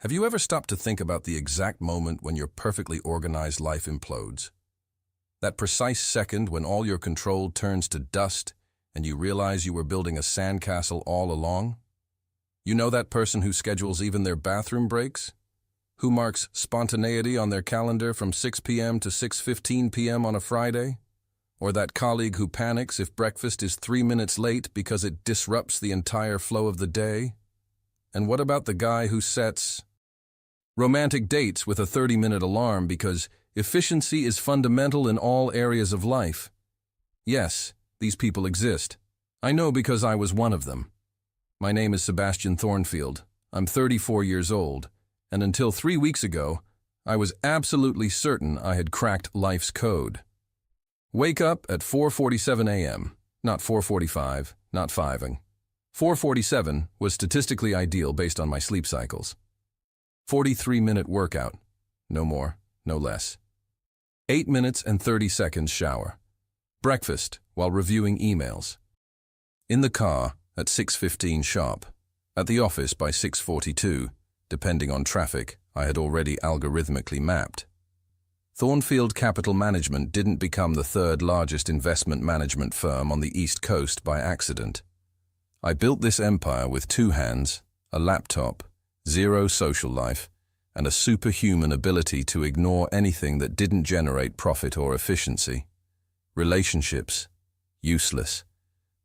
Have you ever stopped to think about the exact moment when your perfectly organized life implodes? That precise second when all your control turns to dust and you realize you were building a sandcastle all along? You know that person who schedules even their bathroom breaks? Who marks spontaneity on their calendar from 6 p.m. to 6:15 p.m. on a Friday? Or that colleague who panics if breakfast is 3 minutes late because it disrupts the entire flow of the day? And what about the guy who sets romantic dates with a 30-minute alarm because efficiency is fundamental in all areas of life? Yes, these people exist. I know because I was one of them. My name is Sebastian Thornfield. I'm 34 years old, and until 3 weeks ago, I was absolutely certain I had cracked life's code. Wake up at 4:47 a.m., not 4:45, not 5ing. 4:47 was statistically ideal based on my sleep cycles. 43-minute workout, no more, no less. 8 minutes and 30 seconds shower. Breakfast while reviewing emails. In the car at 6:15 sharp. At the office by 6:42, depending on traffic I had already algorithmically mapped. Thornfield Capital Management didn't become the third largest investment management firm on the East Coast by accident. I built this empire with 2 hands, a laptop, 0 social life, and a superhuman ability to ignore anything that didn't generate profit or efficiency. Relationships, useless.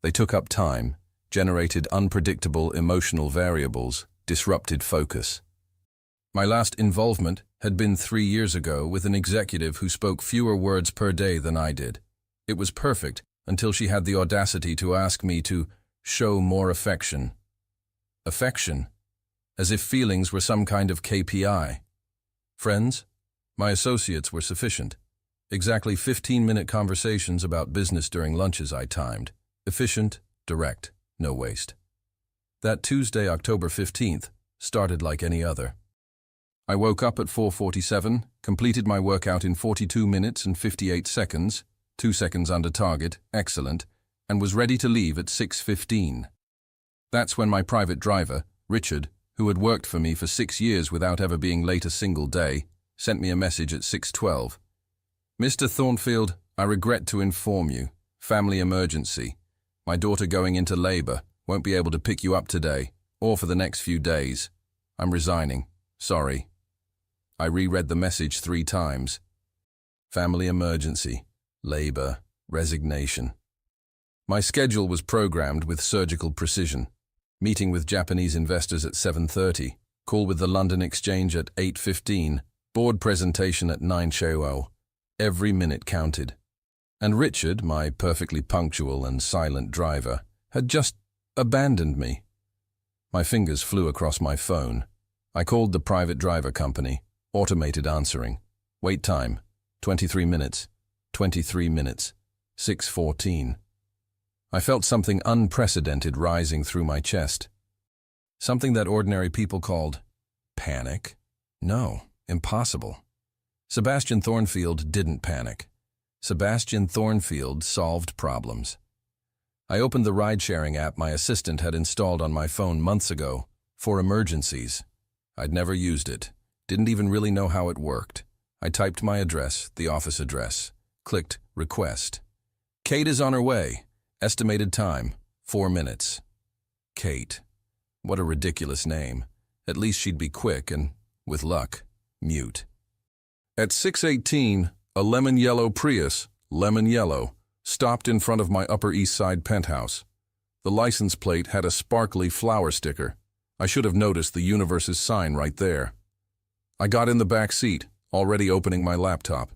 They took up time, generated unpredictable emotional variables, disrupted focus. My last involvement had been 3 years ago with an executive who spoke fewer words per day than I did. It was perfect until she had the audacity to ask me to show more affection. Affection? As if feelings were some kind of KPI. Friends? My associates were sufficient. Exactly 15-minute conversations about business during lunches I timed. Efficient, direct, no waste. That Tuesday, October 15th, started like any other. I woke up at 4:47, completed my workout in 42 minutes and 58 seconds, 2 seconds under target, excellent, and was ready to leave at 6:15. That's when my private driver, Richard, who had worked for me for 6 years without ever being late a single day, sent me a message at 6:12. Mr. Thornfield, I regret to inform you, family emergency. My daughter going into labor, won't be able to pick you up today, or for the next few days. I'm resigning. Sorry. I reread the message 3 times. Family emergency, labor, resignation. My schedule was programmed with surgical precision. Meeting with Japanese investors at 7:30, call with the London Exchange at 8:15, board presentation at 9:00. Every minute counted. And Richard, my perfectly punctual and silent driver, had just abandoned me. My fingers flew across my phone. I called the private driver company. Automated answering. Wait time, 23 minutes. 23 minutes. 6:14. I felt something unprecedented rising through my chest. Something that ordinary people called panic. No, impossible. Sebastian Thornfield didn't panic. Sebastian Thornfield solved problems. I opened the ride-sharing app my assistant had installed on my phone months ago for emergencies. I'd never used it. Didn't even really know how it worked. I typed my address, the office address, clicked request. Kate is on her way. Estimated time, 4 minutes. Kate. What a ridiculous name. At least she'd be quick and, with luck, mute. At 6:18, a lemon-yellow Prius, lemon yellow, stopped in front of my Upper East Side penthouse. The license plate had a sparkly flower sticker. I should have noticed the universe's sign right there. I got in the back seat, already opening my laptop.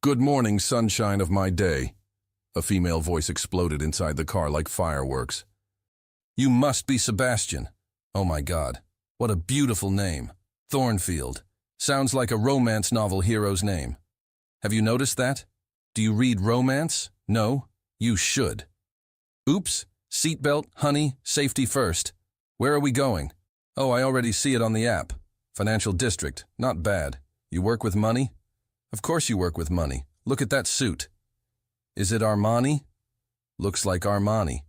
Good morning, sunshine of my day. A female voice exploded inside the car like fireworks. You must be Sebastian. Oh my God, what a beautiful name. Thornfield. Sounds like a romance novel hero's name. Have you noticed that? Do you read romance? No? You should. Oops, seatbelt, honey, safety first. Where are we going? Oh, I already see it on the app. Financial district, not bad. You work with money? Of course you work with money. Look at that suit. Is it Armani? Looks like Armani.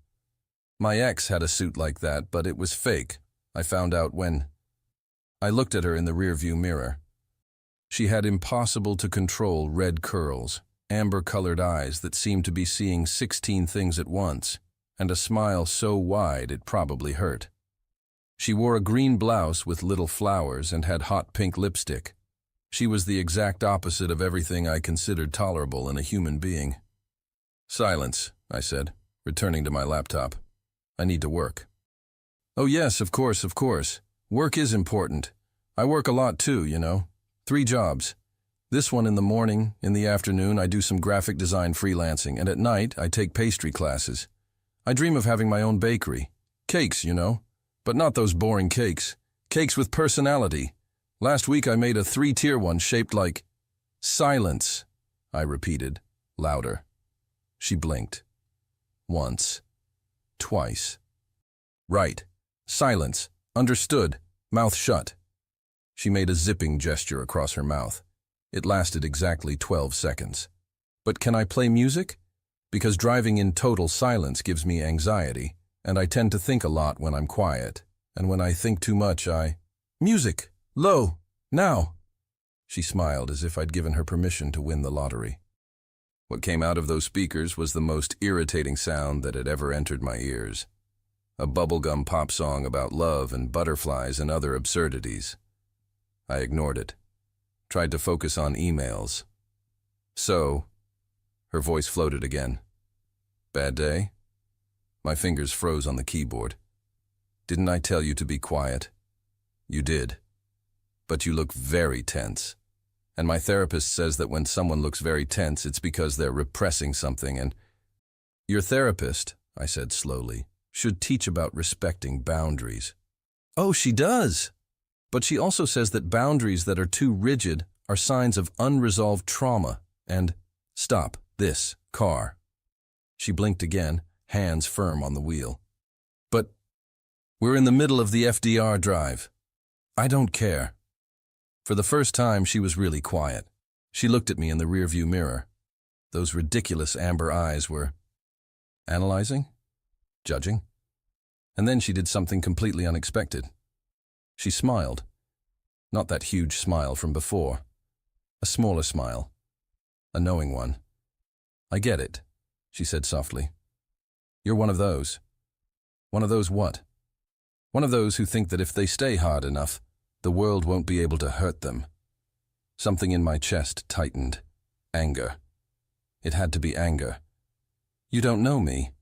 My ex had a suit like that, but it was fake. I found out when... I looked at her in the rearview mirror. She had impossible-to-control red curls, amber-colored eyes that seemed to be seeing 16 things at once, and a smile so wide it probably hurt. She wore a green blouse with little flowers and had hot pink lipstick. She was the exact opposite of everything I considered tolerable in a human being. "Silence," I said, returning to my laptop. "I need to work." "Oh yes, of course, of course. Work is important. I work a lot too, you know. 3 jobs. This one in the morning, in the afternoon I do some graphic design freelancing, and at night I take pastry classes. I dream of having my own bakery. Cakes, you know. But not those boring cakes. Cakes with personality. Last week I made a 3-tier one shaped like—" "Silence," I repeated, louder. She blinked. Once. Twice. "Right. Silence. Understood. Mouth shut." She made a zipping gesture across her mouth. It lasted exactly 12 seconds. "But can I play music? Because driving in total silence gives me anxiety, and I tend to think a lot when I'm quiet, and when I think too much Music! Low! Now!" She smiled as if I'd given her permission to win the lottery. What came out of those speakers was the most irritating sound that had ever entered my ears. A bubblegum pop song about love and butterflies and other absurdities. I ignored it. Tried to focus on emails. "So," her voice floated again. "Bad day?" My fingers froze on the keyboard. "Didn't I tell you to be quiet?" "You did. But you look very tense. And my therapist says that when someone looks very tense, it's because they're repressing something and—" "Your therapist," I said slowly, "should teach about respecting boundaries." "Oh, she does! But she also says that boundaries that are too rigid are signs of unresolved trauma and—" "Stop, this car." She blinked again, hands firm on the wheel. "But we're in the middle of the FDR drive." "I don't care." For the first time, she was really quiet. She looked at me in the rearview mirror. Those ridiculous amber eyes were analyzing, judging. And then she did something completely unexpected. She smiled. Not that huge smile from before. A smaller smile. A knowing one. "I get it," she said softly. "You're one of those." "One of those what?" "One of those who think that if they stay hard enough, the world won't be able to hurt them." Something in my chest tightened. Anger. It had to be anger. "You don't know me."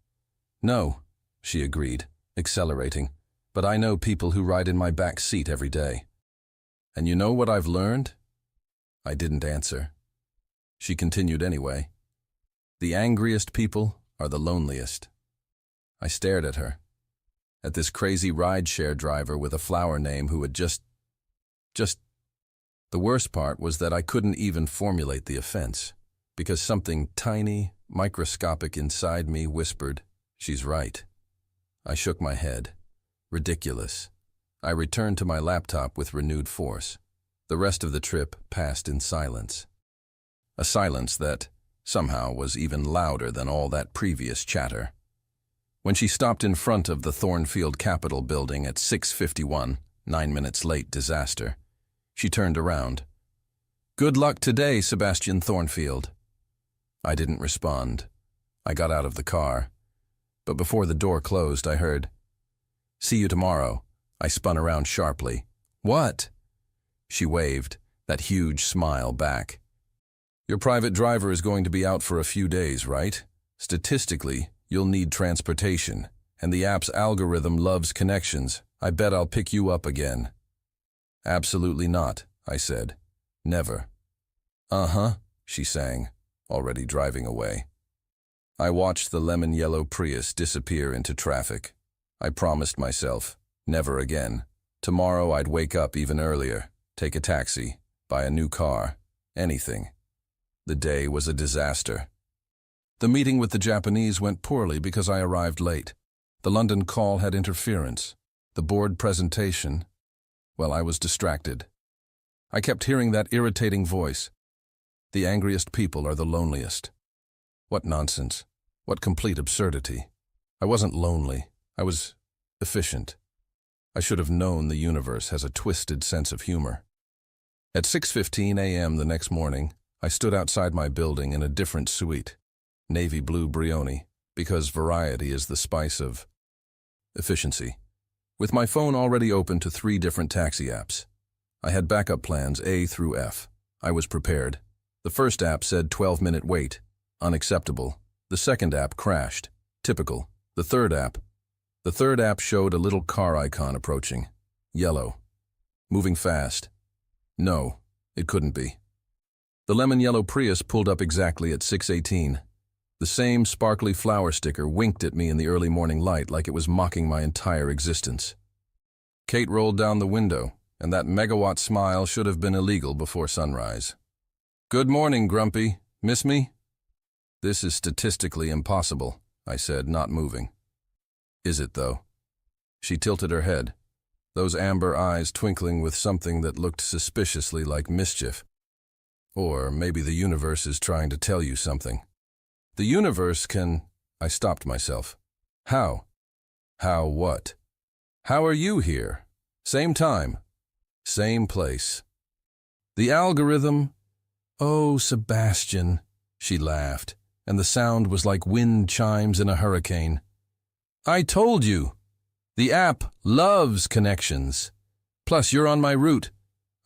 "No," she agreed, accelerating, "but I know people who ride in my back seat every day. And you know what I've learned?" I didn't answer. She continued anyway. "The angriest people are the loneliest." I stared at her. At this crazy rideshare driver with a flower name who had just... The worst part was that I couldn't even formulate the offense, because something tiny, microscopic inside me whispered, "She's right." I shook my head. Ridiculous. I returned to my laptop with renewed force. The rest of the trip passed in silence. A silence that, somehow, was even louder than all that previous chatter. When she stopped in front of the Thornfield Capitol building at 6:51, 9 minutes late disaster, she turned around. "Good luck today, Sebastian Thornfield." I didn't respond. I got out of the car. But before the door closed, I heard, "See you tomorrow." I spun around sharply. "What?" She waved, that huge smile back. "Your private driver is going to be out for a few days, right? Statistically, you'll need transportation, and the app's algorithm loves connections. I bet I'll pick you up again." "Absolutely not," I said. "Never." "Uh-huh," she sang, already driving away. I watched the lemon-yellow Prius disappear into traffic. I promised myself, never again. Tomorrow I'd wake up even earlier, take a taxi, buy a new car, anything. The day was a disaster. The meeting with the Japanese went poorly because I arrived late. The London call had interference. The board presentation, well, I was distracted. I kept hearing that irritating voice. The angriest people are the loneliest. What nonsense. What complete absurdity. I wasn't lonely. I was efficient. I should have known the universe has a twisted sense of humor. At 6:15 a.m. the next morning, I stood outside my building in a different suite, navy blue Brioni, because variety is the spice of efficiency. With my phone already open to 3 different taxi apps. I had backup plans A through F. I was prepared. The first app said 12-minute wait. Unacceptable. The second app crashed. Typical. The third app showed a little car icon approaching. Yellow. Moving fast. No, it couldn't be. The lemon-yellow Prius pulled up exactly at 6:18. The same sparkly flower sticker winked at me in the early morning light like it was mocking my entire existence. Kate rolled down the window, and that megawatt smile should have been illegal before sunrise. "Good morning, Grumpy. Miss me?" "This is statistically impossible," I said, not moving. "Is it, though?" She tilted her head, those amber eyes twinkling with something that looked suspiciously like mischief. Or maybe the universe is trying to tell you something. The universe can... I stopped myself. How? How what? How are you here? Same time. Same place. The algorithm... Oh, Sebastian, she laughed, and the sound was like wind chimes in a hurricane. I told you. The app loves connections. Plus, you're on my route.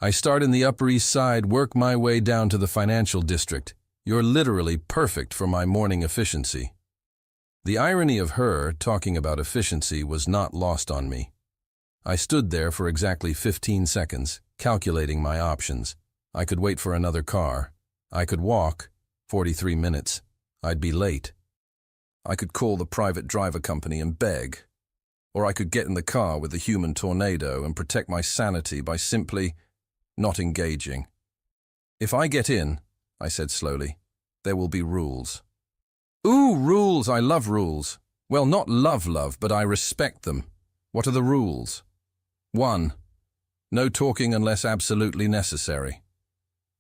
I start in the Upper East Side, work my way down to the financial district. You're literally perfect for my morning efficiency. The irony of her talking about efficiency was not lost on me. I stood there for exactly 15 seconds, calculating my options. I could wait for another car. I could walk, 43 minutes. I'd be late. I could call the private driver company and beg. Or I could get in the car with the human tornado and protect my sanity by simply not engaging. If I get in, I said slowly, there will be rules. Ooh, rules! I love rules. Well, not love, but I respect them. What are the rules? 1. No talking unless absolutely necessary.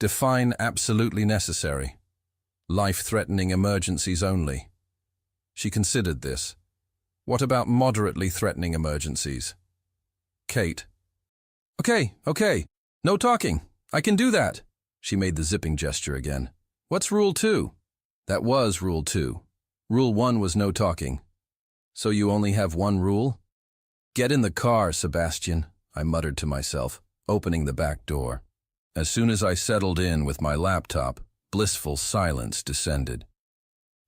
Define absolutely necessary. Life-threatening emergencies only. She considered this. What about moderately threatening emergencies? Kate. Okay. No talking. I can do that. She made the zipping gesture again. What's Rule 2? That was Rule 2. Rule 1 was no talking. So you only have one rule? Get in the car, Sebastian, I muttered to myself, opening the back door. As soon as I settled in with my laptop, blissful silence descended.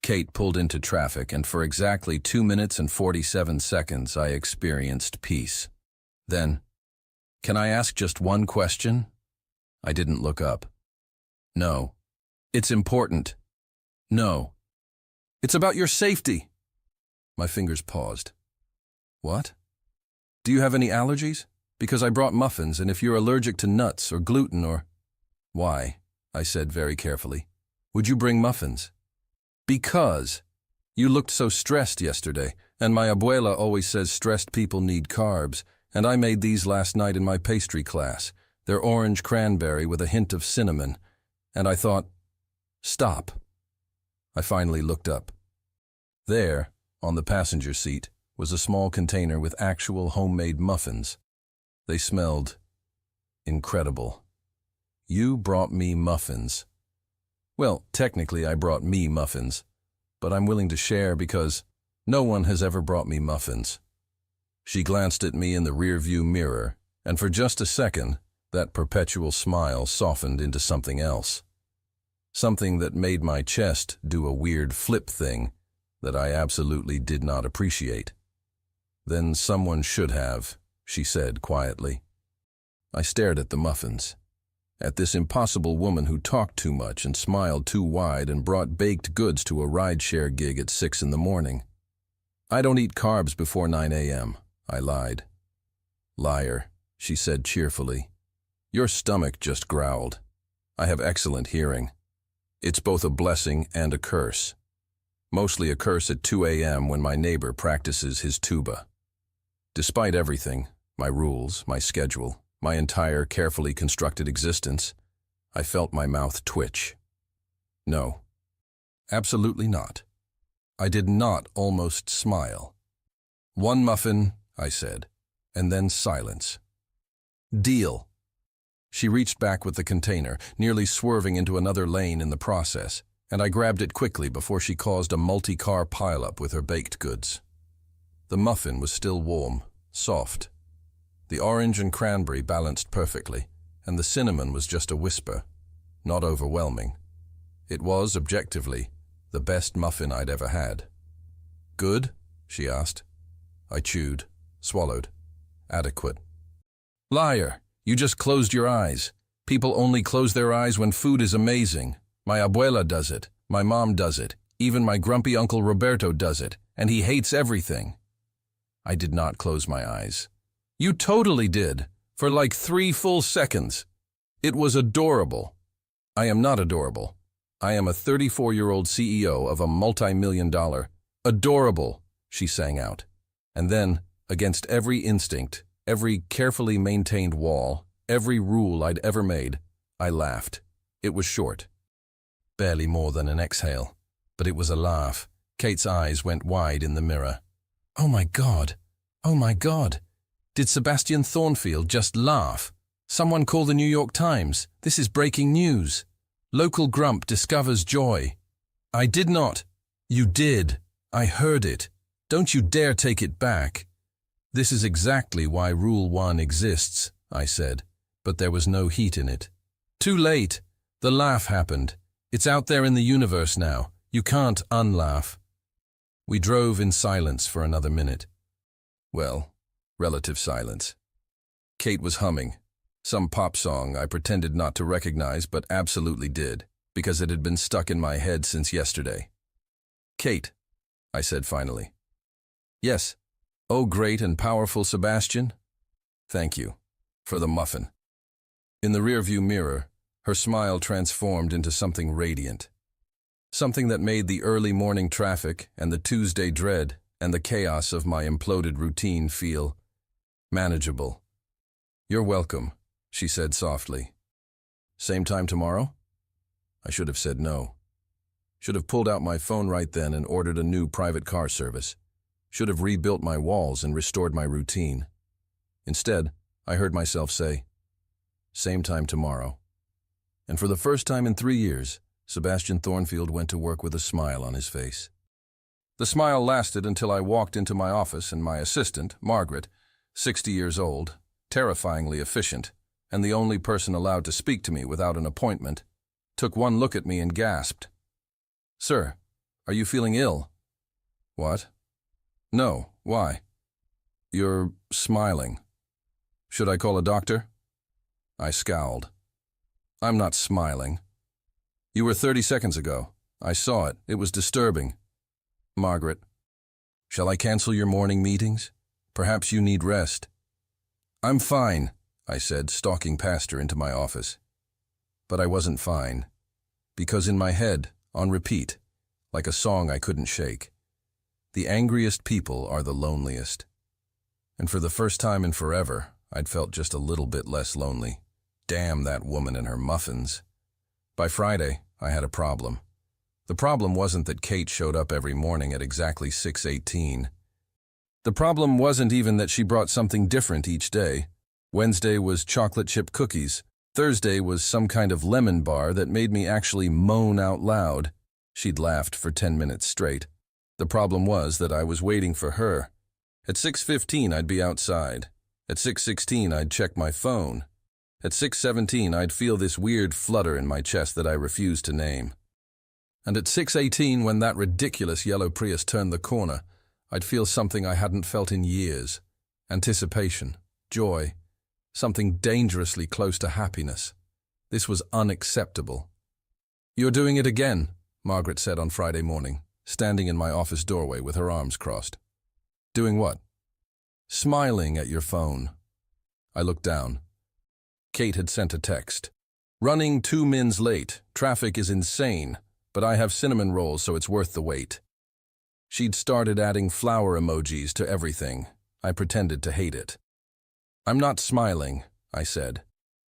Kate pulled into traffic, and for exactly 2 minutes and 47 seconds I experienced peace. Then, "Can I ask just one question?" I didn't look up. "No." "It's important." "No." "It's about your safety." My fingers paused. "What? Do you have any allergies? Because I brought muffins, and if you're allergic to nuts or gluten or..." "Why?" I said very carefully. "Would you bring muffins?" "Because you looked so stressed yesterday, and my abuela always says stressed people need carbs, and I made these last night in my pastry class. They're orange cranberry with a hint of cinnamon, and I thought, stop." I finally looked up. There, on the passenger seat, was a small container with actual homemade muffins. They smelled incredible. You brought me muffins. Well, technically I brought me muffins, but I'm willing to share because no one has ever brought me muffins. She glanced at me in the rearview mirror, and for just a second, that perpetual smile softened into something else. Something that made my chest do a weird flip thing that I absolutely did not appreciate. "Then someone should have," she said quietly. I stared at the muffins, at this impossible woman who talked too much and smiled too wide and brought baked goods to a rideshare gig at 6 in the morning. "I don't eat carbs before 9 a.m., I lied. "Liar," she said cheerfully. "Your stomach just growled. I have excellent hearing. It's both a blessing and a curse. Mostly a curse at 2 a.m. when my neighbor practices his tuba. Despite everything, my rules, my schedule, my entire carefully constructed existence, I felt my mouth twitch. No, absolutely not. I did not almost smile. "One muffin," I said. And then silence. Deal. She reached back with the container, nearly swerving into another lane in the process, and I grabbed it quickly before she caused a multi-car pileup with her baked goods. The muffin was still warm, soft. The orange and cranberry balanced perfectly, and the cinnamon was just a whisper, not overwhelming. It was, objectively, the best muffin I'd ever had. Good? She asked. I chewed, swallowed. Adequate. Liar! You just closed your eyes. People only close their eyes when food is amazing. My abuela does it. My mom does it. Even my grumpy Uncle Roberto does it, and he hates everything. I did not close my eyes. You totally did, for like 3 full seconds. It was adorable. I am not adorable. I am a 34-year-old CEO of a multi-million-dollar. Adorable, she sang out. And then, against every instinct, every carefully maintained wall, every rule I'd ever made, I laughed. It was short. Barely more than an exhale, but it was a laugh. Kate's eyes went wide in the mirror. Oh my God! Oh my God! Did Sebastian Thornfield just laugh? Someone call the New York Times. This is breaking news. Local grump discovers joy. I did not. You did. I heard it. Don't you dare take it back. This is exactly why Rule 1 exists, I said, but there was no heat in it. Too late. The laugh happened. It's out there in the universe now. You can't unlaugh. We drove in silence for another minute. Well, relative silence. Kate was humming. Some pop song I pretended not to recognize but absolutely did, because it had been stuck in my head since yesterday. Kate, I said finally. Yes. Oh, great and powerful Sebastian. Thank you. For the muffin. In the rearview mirror, her smile transformed into something radiant. Something that made the early morning traffic and the Tuesday dread and the chaos of my imploded routine feel manageable. You're welcome, she said softly. Same time tomorrow? I should have said no. Should have pulled out my phone right then and ordered a new private car service. Should have rebuilt my walls and restored my routine. Instead, I heard myself say, same time tomorrow. And for the first time in 3 years, Sebastian Thornfield went to work with a smile on his face. The smile lasted until I walked into my office and my assistant, Margaret, 60 years old, terrifyingly efficient, and the only person allowed to speak to me without an appointment, took one look at me and gasped. Sir, are you feeling ill? What? No, why? You're smiling. Should I call a doctor? I scowled. I'm not smiling. You were 30 seconds ago. I saw it. It was disturbing. Margaret, shall I cancel your morning meetings? Perhaps you need rest. I'm fine, I said, stalking past her into my office. But I wasn't fine. Because in my head, on repeat, like a song I couldn't shake, the angriest people are the loneliest. And for the first time in forever, I'd felt just a little bit less lonely. Damn that woman and her muffins. By Friday, I had a problem. The problem wasn't that Kate showed up every morning at exactly 6:18. The problem wasn't even that she brought something different each day. Wednesday was chocolate chip cookies. Thursday was some kind of lemon bar that made me actually moan out loud. She'd laughed for 10 minutes straight. The problem was that I was waiting for her. At 6:15, I'd be outside. At 6:16, I'd check my phone. At 6:17, I'd feel this weird flutter in my chest that I refused to name. And at 6:18, when that ridiculous yellow Prius turned the corner, I'd feel something I hadn't felt in years. Anticipation, joy, something dangerously close to happiness. This was unacceptable. You're doing it again, Margaret said on Friday morning, standing in my office doorway with her arms crossed. Doing what? Smiling at your phone. I looked down. Kate had sent a text. Running 2 mins late. Traffic is insane, but I have cinnamon rolls, so it's worth the wait. She'd started adding flower emojis to everything. I pretended to hate it. I'm not smiling, I said.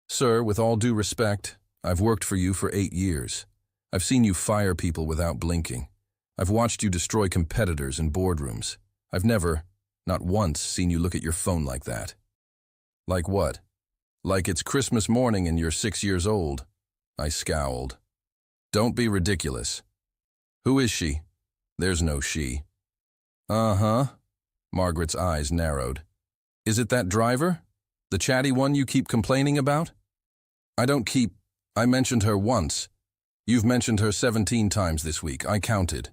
Sir, with all due respect, I've worked for you for 8 years. I've seen you fire people without blinking. I've watched you destroy competitors in boardrooms. I've never, Not once seen you look at your phone like that. Like what? Like it's Christmas morning and you're 6 years old. I scowled. Don't be ridiculous. Who is she? There's no she. Uh-huh. Margaret's eyes narrowed. Is it that driver? The chatty one you keep complaining about? I mentioned her once. You've mentioned her 17 times this week. I counted.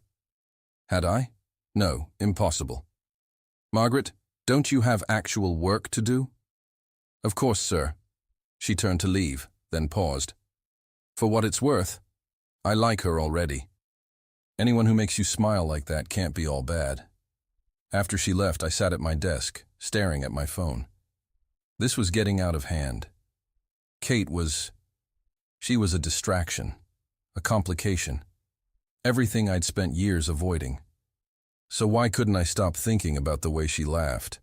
Had I? No, impossible. Margaret, don't you have actual work to do? Of course, sir. She turned to leave, then paused. For what it's worth, I like her already. Anyone who makes you smile like that can't be all bad. After she left, I sat at my desk, staring at my phone. This was getting out of hand. She was a distraction, a complication, everything I'd spent years avoiding. So why couldn't I stop thinking about the way she laughed?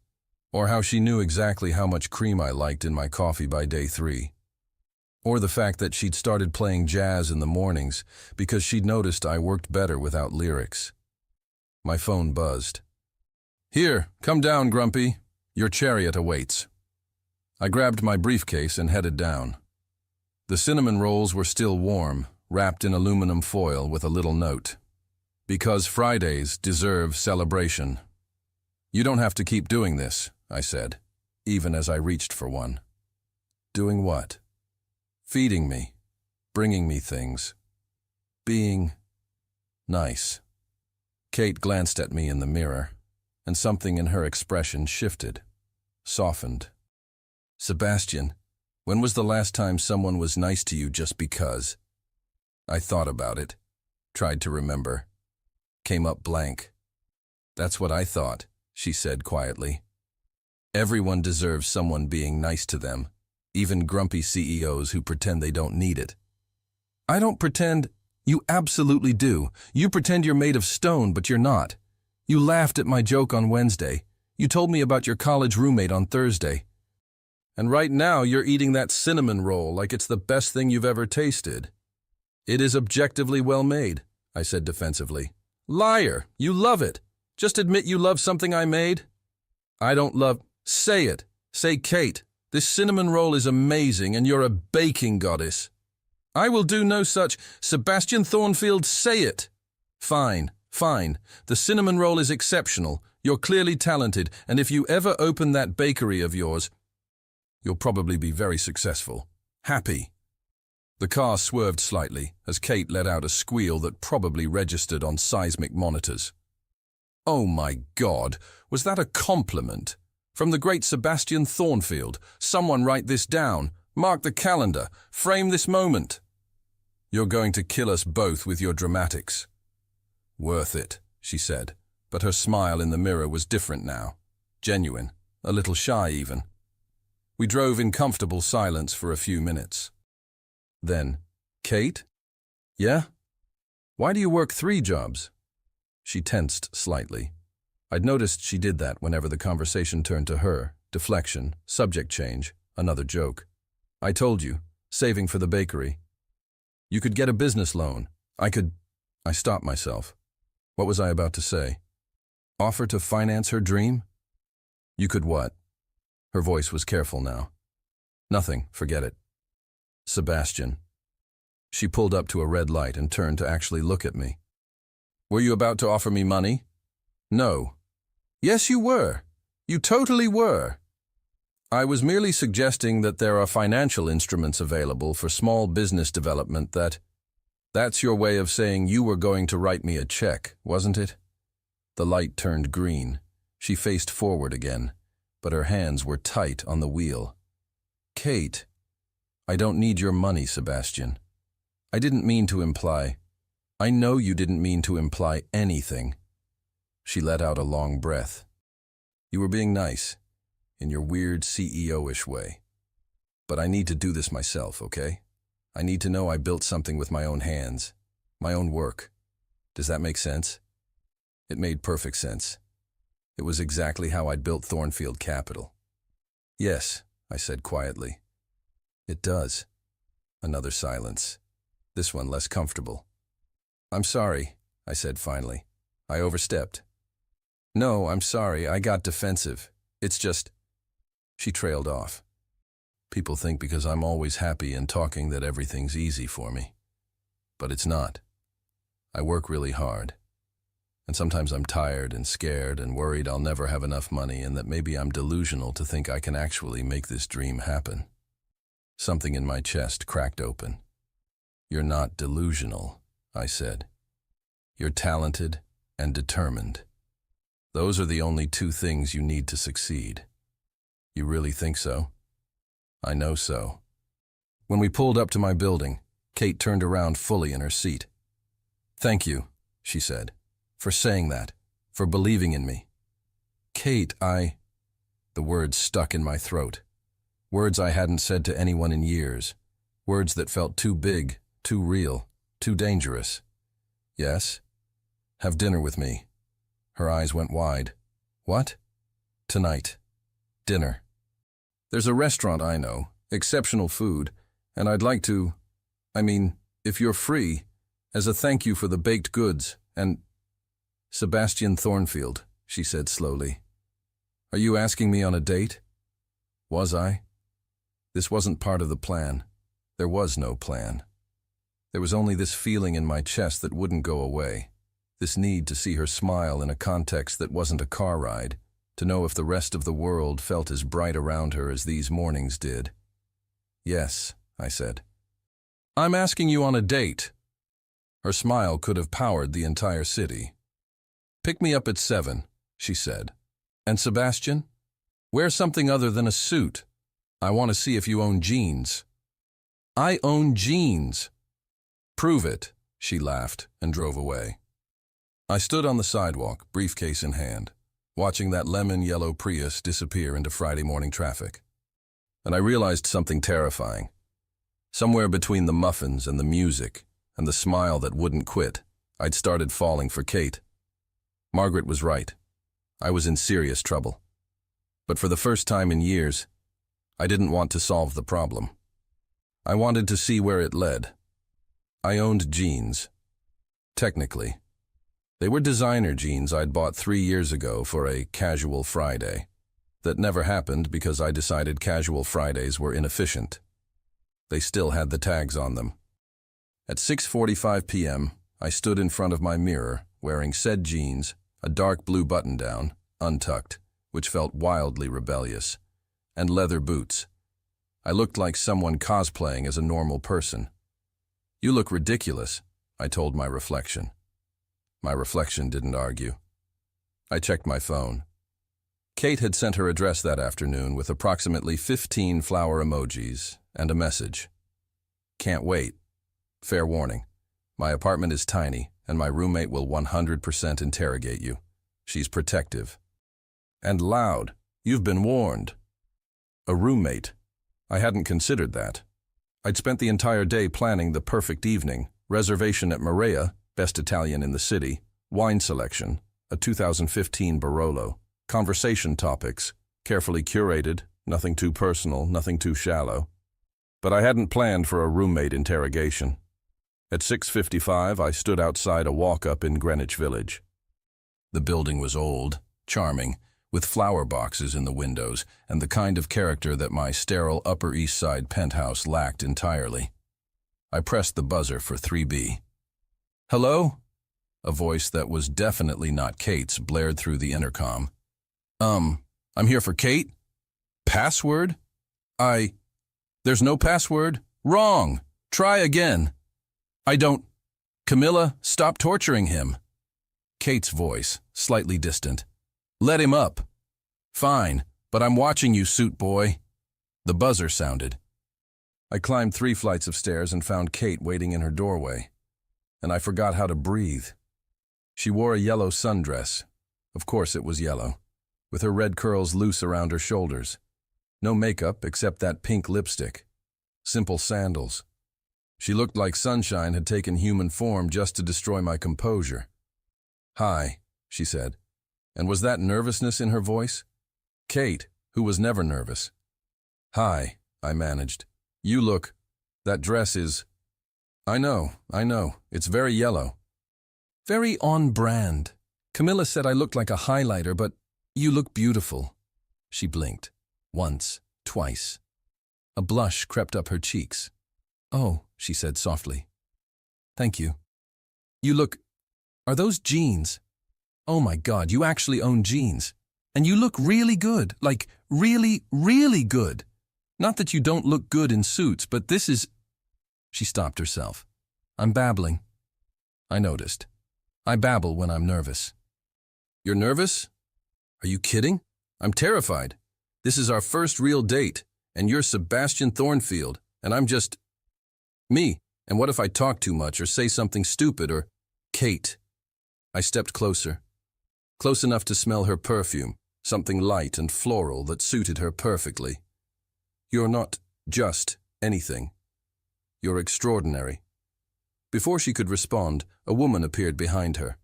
Or how she knew exactly how much cream I liked in my coffee by day 3? Or the fact that she'd started playing jazz in the mornings because she'd noticed I worked better without lyrics. My phone buzzed. Here, come down, Grumpy. Your chariot awaits. I grabbed my briefcase and headed down. The cinnamon rolls were still warm, wrapped in aluminum foil with a little note. Because Fridays deserve celebration. You don't have to keep doing this, I said, even as I reached for one. Doing what? Feeding me, bringing me things, being nice. Kate glanced at me in the mirror, and something in her expression shifted, softened. Sebastian, when was the last time someone was nice to you just because? I thought about it, tried to remember. Came up blank. That's what I thought, she said quietly. Everyone deserves someone being nice to them, even grumpy CEOs who pretend they don't need it. I don't pretend. You absolutely do. You pretend you're made of stone, but you're not. You laughed at my joke on Wednesday. You told me about your college roommate on Thursday. And right now you're eating that cinnamon roll like it's the best thing you've ever tasted. It is objectively well made, I said defensively. Liar, you love it. Just admit you love something I made. I don't love. Say it. Say, Kate, this cinnamon roll is amazing and you're a baking goddess. I will do no such. Sebastian Thornfield, say it. Fine, fine. The cinnamon roll is exceptional. You're clearly talented, and if you ever open that bakery of yours, you'll probably be very successful. Happy. The car swerved slightly as Kate let out a squeal that probably registered on seismic monitors. Oh my God, was that a compliment? From the great Sebastian Thornfield. Someone write this down. Mark the calendar. Frame this moment. You're going to kill us both with your dramatics. Worth it, she said, but her smile in the mirror was different now. Genuine, a little shy even. We drove in comfortable silence for a few minutes. Then, Kate? Yeah? Why do you work 3 jobs? She tensed slightly. I'd noticed she did that whenever the conversation turned to her. Deflection, subject change, another joke. I told you, saving for the bakery. You could get a business loan. I stopped myself. What was I about to say? Offer to finance her dream? You could what? Her voice was careful now. Nothing, forget it. Sebastian. She pulled up to a red light and turned to actually look at me. Were you about to offer me money? No. Yes, you were. You totally were. I was merely suggesting that there are financial instruments available for small business development that's your way of saying you were going to write me a check, wasn't it? The light turned green. She faced forward again, but her hands were tight on the wheel. Kate, I don't need your money, Sebastian. I didn't mean to imply. I know you didn't mean to imply anything. She let out a long breath. You were being nice, in your weird CEO-ish way. But I need to do this myself, okay? I need to know I built something with my own hands, my own work. Does that make sense? It made perfect sense. It was exactly how I'd built Thornfield Capital. Yes, I said quietly. It does. Another silence. This one less comfortable. I'm sorry, I said finally. I overstepped. No, I'm sorry, I got defensive. It's just... She trailed off. People think because I'm always happy and talking that everything's easy for me. But it's not. I work really hard. And sometimes I'm tired and scared and worried I'll never have enough money and that maybe I'm delusional to think I can actually make this dream happen. Something in my chest cracked open. You're not delusional, I said. You're talented and determined. Those are the only two things you need to succeed. You really think so? I know so. When we pulled up to my building, Kate turned around fully in her seat. Thank you, she said, for saying that, for believing in me. Kate, The words stuck in my throat. Words I hadn't said to anyone in years. Words that felt too big, too real, too dangerous. Yes? Have dinner with me. Her eyes went wide. What? Tonight. Dinner. There's a restaurant I know, exceptional food, and I'd like to, if you're free, as a thank you for the baked goods, and... Sebastian Thornfield, she said slowly. Are you asking me on a date? Was I? This wasn't part of the plan. There was no plan. There was only this feeling in my chest that wouldn't go away. This need to see her smile in a context that wasn't a car ride, to know if the rest of the world felt as bright around her as these mornings did. Yes, I said. I'm asking you on a date. Her smile could have powered the entire city. Pick me up at 7, she said. And Sebastian? Wear something other than a suit. I want to see if you own jeans. I own jeans. Prove it, she laughed and drove away. I stood on the sidewalk, briefcase in hand, watching that lemon-yellow Prius disappear into Friday morning traffic. And I realized something terrifying. Somewhere between the muffins and the music and the smile that wouldn't quit, I'd started falling for Kate. Margaret was right. I was in serious trouble. But for the first time in years, I didn't want to solve the problem. I wanted to see where it led. I owned jeans. Technically. They were designer jeans I'd bought 3 years ago for a casual Friday. That never happened because I decided casual Fridays were inefficient. They still had the tags on them. At 6:45 p.m., I stood in front of my mirror, wearing said jeans, a dark blue button-down, untucked, which felt wildly rebellious, and leather boots. I looked like someone cosplaying as a normal person. You look ridiculous, I told my reflection. My reflection didn't argue. I checked my phone. Kate had sent her address that afternoon with approximately 15 flower emojis and a message. Can't wait. Fair warning. My apartment is tiny, and my roommate will 100% interrogate you. She's protective. And loud. You've been warned. A roommate. I hadn't considered that. I'd spent the entire day planning the perfect evening, reservation at Maria, best Italian in the city, wine selection, a 2015 Barolo, conversation topics, carefully curated, nothing too personal, nothing too shallow. But I hadn't planned for a roommate interrogation. At 6:55, I stood outside a walk-up in Greenwich Village. The building was old, charming, with flower boxes in the windows and the kind of character that my sterile Upper East Side penthouse lacked entirely. I pressed the buzzer for 3B. Hello? A voice that was definitely not Kate's blared through the intercom. I'm here for Kate? Password? There's no password? Wrong! Try again. Camilla, stop torturing him. Kate's voice, slightly distant. Let him up. Fine, but I'm watching you, suit boy. The buzzer sounded. I climbed 3 flights of stairs and found Kate waiting in her doorway. And I forgot how to breathe. She wore a yellow sundress. Of course it was yellow, with her red curls loose around her shoulders. No makeup except that pink lipstick. Simple sandals. She looked like sunshine had taken human form just to destroy my composure. Hi, she said. And was that nervousness in her voice? Kate, who was never nervous. Hi, I managed. You look... That dress is... I know. It's very yellow. Very on brand. Camilla said I looked like a highlighter, but you look beautiful. She blinked. Once, twice. A blush crept up her cheeks. Oh, she said softly. Thank you. You look… Are those jeans? Oh my God, you actually own jeans. And you look really good, like really, really good. Not that you don't look good in suits, but this is… She stopped herself. I'm babbling. I noticed. I babble when I'm nervous. You're nervous? Are you kidding? I'm terrified. This is our first real date, and you're Sebastian Thornfield, and I'm just… me. And what if I talk too much or say something stupid or… Kate. I stepped closer. Close enough to smell her perfume, something light and floral that suited her perfectly. You're not just anything. You're extraordinary. Before she could respond, a woman appeared behind her.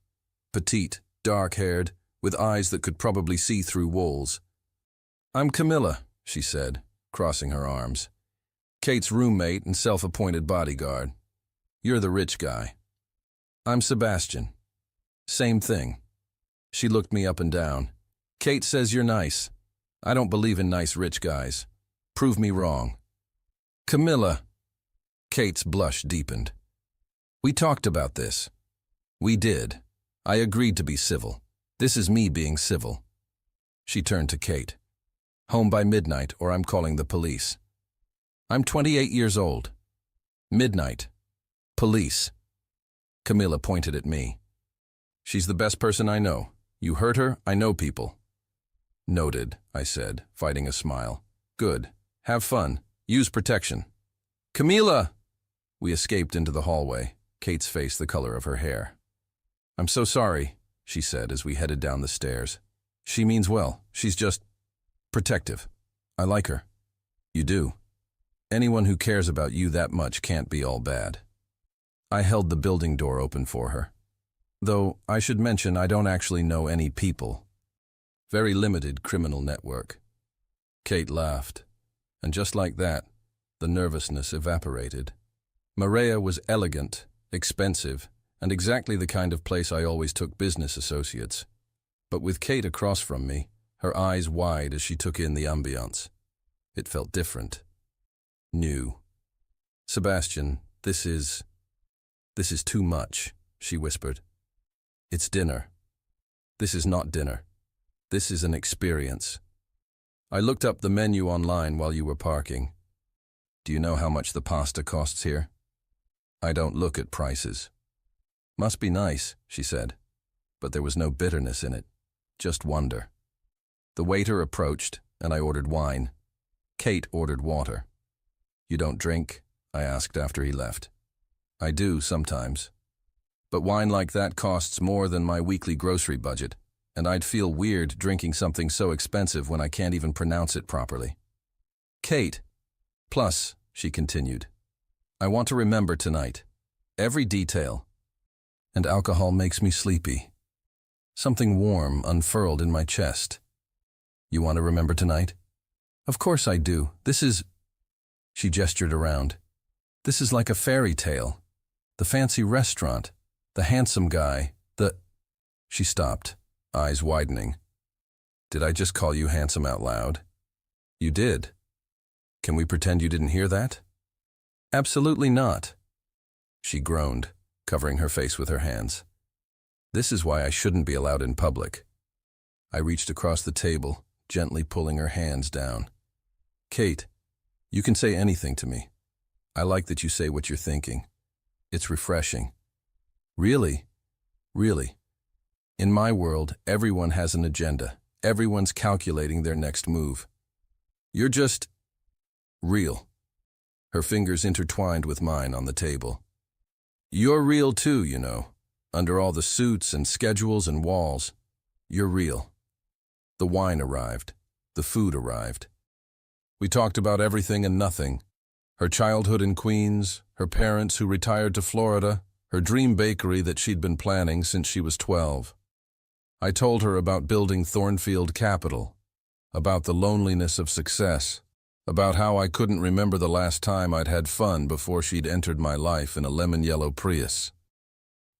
Petite, dark-haired, with eyes that could probably see through walls. I'm Camilla, she said, crossing her arms. Kate's roommate and self-appointed bodyguard. You're the rich guy. I'm Sebastian. Same thing. She looked me up and down. Kate says you're nice. I don't believe in nice rich guys. Prove me wrong. Camilla. Kate's blush deepened. We talked about this. We did. I agreed to be civil. This is me being civil. She turned to Kate. Home by midnight or I'm calling the police. I'm 28 years old. Midnight. Police. Camilla pointed at me. She's the best person I know. You hurt her, I know people. Noted, I said, fighting a smile. Good. Have fun. Use protection. Camilla! We escaped into the hallway, Kate's face the color of her hair. I'm so sorry, she said as we headed down the stairs. She means well. She's just… protective. I like her. You do. Anyone who cares about you that much can't be all bad. I held the building door open for her. Though, I should mention I don't actually know any people. Very limited criminal network. Kate laughed, and just like that, the nervousness evaporated. Maria was elegant, expensive, and exactly the kind of place I always took business associates. But with Kate across from me, her eyes wide as she took in the ambiance. It felt different. New. Sebastian, this is too much, she whispered. It's dinner. This is not dinner. This is an experience. I looked up the menu online while you were parking. Do you know how much the pasta costs here? I don't look at prices. Must be nice, she said, but there was no bitterness in it, just wonder. The waiter approached, and I ordered wine. Kate ordered water. You don't drink? I asked after he left. I do sometimes. But wine like that costs more than my weekly grocery budget, and I'd feel weird drinking something so expensive when I can't even pronounce it properly. Kate. Plus, she continued, I want to remember tonight. Every detail. And alcohol makes me sleepy. Something warm unfurled in my chest. You want to remember tonight? Of course I do. This is… She gestured around. This is like a fairy tale. The fancy restaurant. The handsome guy. She stopped, eyes widening. Did I just call you handsome out loud? You did. Can we pretend you didn't hear that? Absolutely not. She groaned, covering her face with her hands. This is why I shouldn't be allowed in public. I reached across the table, gently pulling her hands down. Kate, you can say anything to me. I like that you say what you're thinking. It's refreshing. Really? Really. In my world, everyone has an agenda. Everyone's calculating their next move. You're just… real. Her fingers intertwined with mine on the table. You're real too, you know. Under all the suits and schedules and walls, you're real. The wine arrived. The food arrived. We talked about everything and nothing. Her childhood in Queens, her parents who retired to Florida, her dream bakery that she'd been planning since she was 12. I told her about building Thornfield Capital, about the loneliness of success, about how I couldn't remember the last time I'd had fun before she'd entered my life in a lemon-yellow Prius.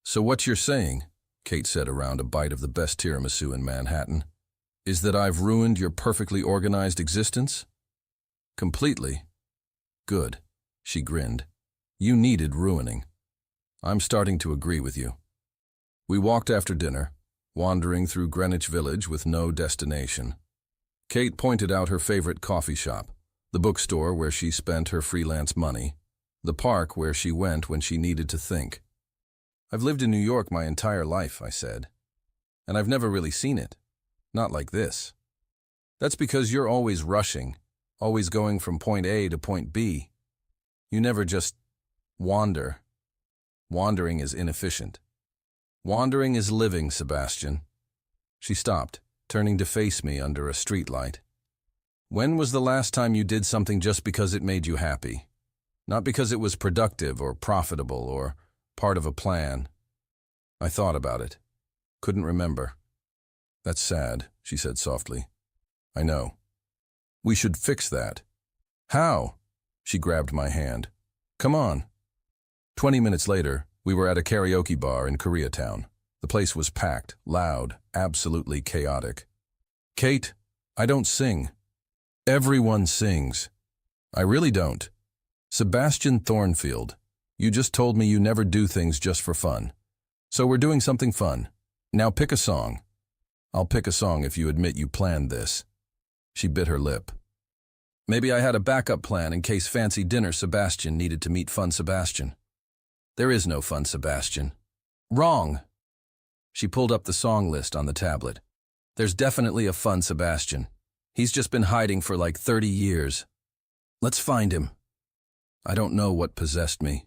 So what you're saying, Kate said around a bite of the best tiramisu in Manhattan, is that I've ruined your perfectly organized existence? Completely. Good. She grinned. You needed ruining. I'm starting to agree with you. We walked after dinner, wandering through Greenwich Village with no destination. Kate pointed out her favorite coffee shop, the bookstore where she spent her freelance money, the park where she went when she needed to think. I've lived in New York my entire life, I said, and I've never really seen it. Not like this. That's because you're always rushing, always going from point A to point B. You never just wander. Wandering is inefficient. Wandering is living, Sebastian. She stopped, turning to face me under a streetlight. When was the last time you did something just because it made you happy? Not because it was productive or profitable or part of a plan. I thought about it. Couldn't remember. That's sad, she said softly. I know. We should fix that. How? She grabbed my hand. Come on. 20 minutes later, we were at a karaoke bar in Koreatown. The place was packed, loud, absolutely chaotic. Kate, I don't sing. Everyone sings. I really don't. Sebastian Thornfield, you just told me you never do things just for fun. So we're doing something fun. Now pick a song. I'll pick a song if you admit you planned this. She bit her lip. Maybe I had a backup plan in case fancy dinner Sebastian needed to meet fun Sebastian. There is no fun Sebastian. Wrong. She pulled up the song list on the tablet. There's definitely a fun Sebastian. He's just been hiding for like 30 years. Let's find him. I don't know what possessed me.